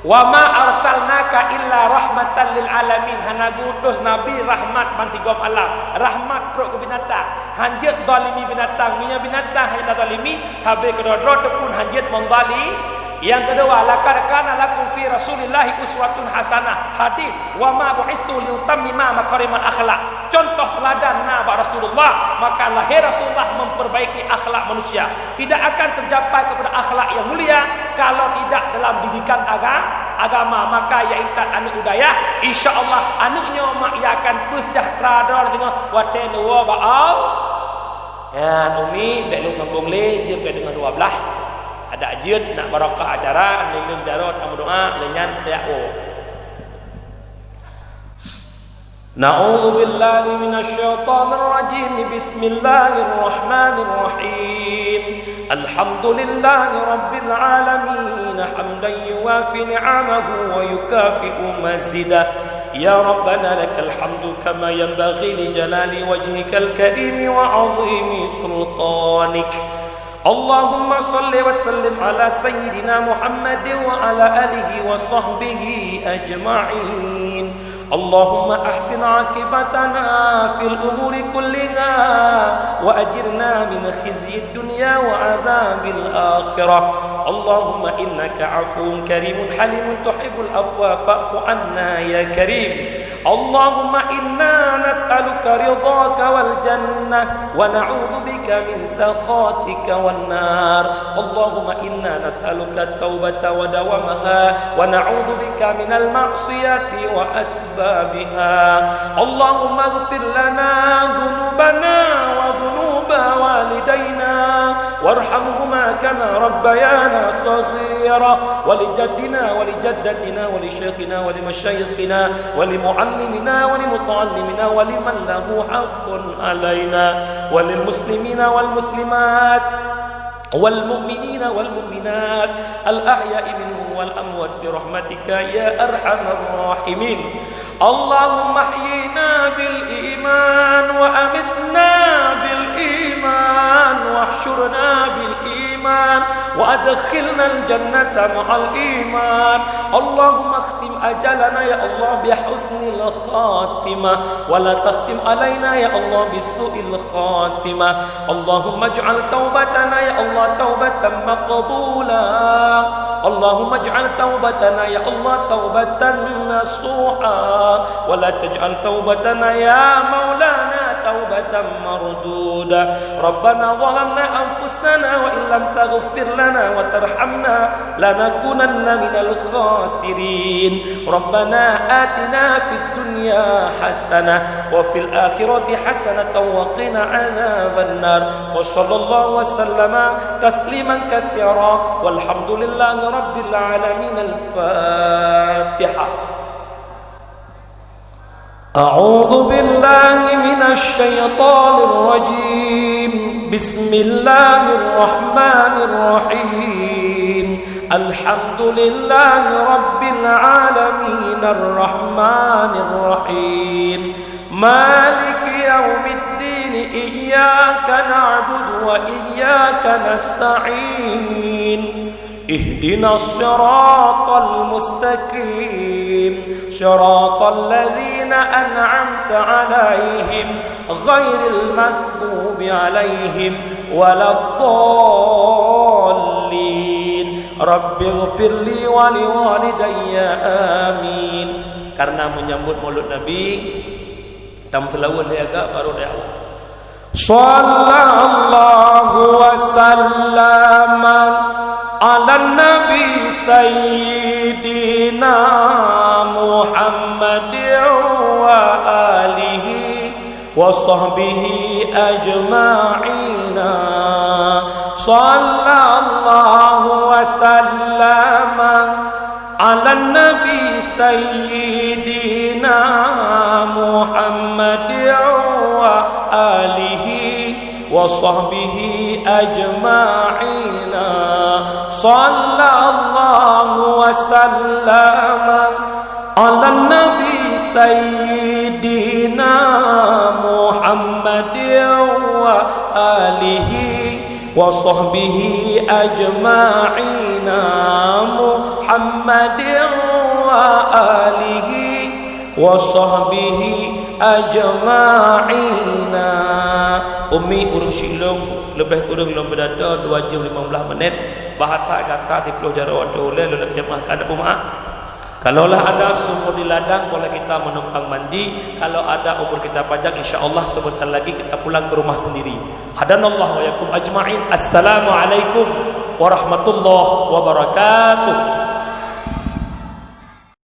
Wa ma arsalnaka illa rahmatan lil alamin. Hana gutus nabi rahmat ban tiga alam. Rahmat pro ke binatang. Hanjat zalimi binatang, minya binatang hanya zalimi, habis kedua-dua tepun hanjat mendali. Yang kedua, laqad kana lakum fi Rasulillahi uswatun hasanah. Hadis, wa ma bu'istu liutammima makarimal akhlak. Contoh teladan Nabi Rasulullah, maka lahir Rasulullah memperbaiki akhlak manusia. Tidak akan tercapai kepada akhlak yang mulia kalau tidak dalam didikan agama. Maka iaitu anu udaya, insya-Allah anaknya mak ia akan sejahtera dengan waten wa ba'al. Ya umi belum sambung le je dengan 12. Ada ajud nak barakah acara nilai jarot amu doa lenyan da'o. Na'udzu billahi minasy syaithanir rajim. Bismillahirrahmanir rahim. Alhamdulillahi rabbil alamin hamdan yuwafi ni'amahu wa yukafi'u mazidah. Ya Rabbana lakal hamdu kama yanbaghi li jalali wajhikal karim wa 'azimi sultanik. اللهم صل وسلم على سيدنا محمد وعلى آله وصحبه أجمعين. اللهم أحسن عاقبتنا في الأمور كلها وأجرنا من خزي الدنيا وعذاب الآخرة. اللهم إنك عفو كريم حليم تحب العفو فاعف عنا يا كريم. Allahumma inna nas'aluka ridhaka wal jannah wa na'udzu bika min sakhatika wan nar. Allahumma inna nas'aluka at-taubata wa dawamaha wa na'udzu bika minal ma'siyati wa asbabiha. Allahumma ighfir lana dhunubana wa dhunuba walidayna warhamhuma kama rabbayana saghira wa li jaddina wa li jaddatina wa li shaykhina wa li mashayikhina wa li muallimina wa li muta'allimina wa liman lahu haqqun alaina wa lil muslimina wal muslimat wal mu'minina wal mu'minat al ahya'i minhum wal amwat bi rahmatika ya arhamar rahimin. Allahumma ahyina bil iman wa amitna bil iman واحشرنا بالإيمان وأدخلنا الجنة مع الإيمان. اللهم اختم أجلنا يا الله بحسن الخاتمة ولا تختم علينا يا الله بسوء الخاتمة. اللهم اجعل توبتنا يا الله توبة مقبولة. اللهم اجعل توبتنا يا الله توبة نصوحا ولا تجعل توبتنا يا مولانا توبة مردودة. ربنا ظلمنا أنفسنا وإن لم تغفر لنا وترحمنا لنكونن من الخاسرين. ربنا آتنا في الدنيا حسنة وفي الآخرة حسنة وقنا عذاب النار. وصلى الله وسلم تسليما كثيرا والحمد لله رب العالمين. الفاتحة. أعوذ بالله من الشيطان الرجيم. بسم الله الرحمن الرحيم. الحمد لله رب العالمين الرحمن الرحيم مالك يوم الدين. إياك نعبد وإياك نستعين. اهدنا الصراط المستقيم صراط الذين أنعمت عليهم غير المغضوب عليهم ولا الضالين. رب اغفر لي ولوالدي آمين. Karena menyambut maulud Nabi, kita selawat agak baru dah. Sallallahu wa sallama ala nabi sayyidina Muhammad wa alihi wa sahbihi ajma'ina. Sallallahu wa sallama ala nabi sayyidina Muhammad wa alihi wa sahbihi ajma'ina. Sallallahu wa sallama ala nabi sayyidina Muhammad wa alihi wa sahbihi ajma'ina. Muhammad wa alihi wa sahbihi ajma'ina. Umi urung silung lebih kurang belum berada 2 jam 15 minit. Bahasa kata 10 jarak oleh lu nak kiamahkan apa maaf. Kalaulah ada sumur di ladang boleh kita menumpang mandi. Kalau ada umur kita panjang insya-Allah sebentar lagi kita pulang ke rumah sendiri. Hadanallahu wa yakum ajma'in. Assalamualaikum warahmatullahi wabarakatuh.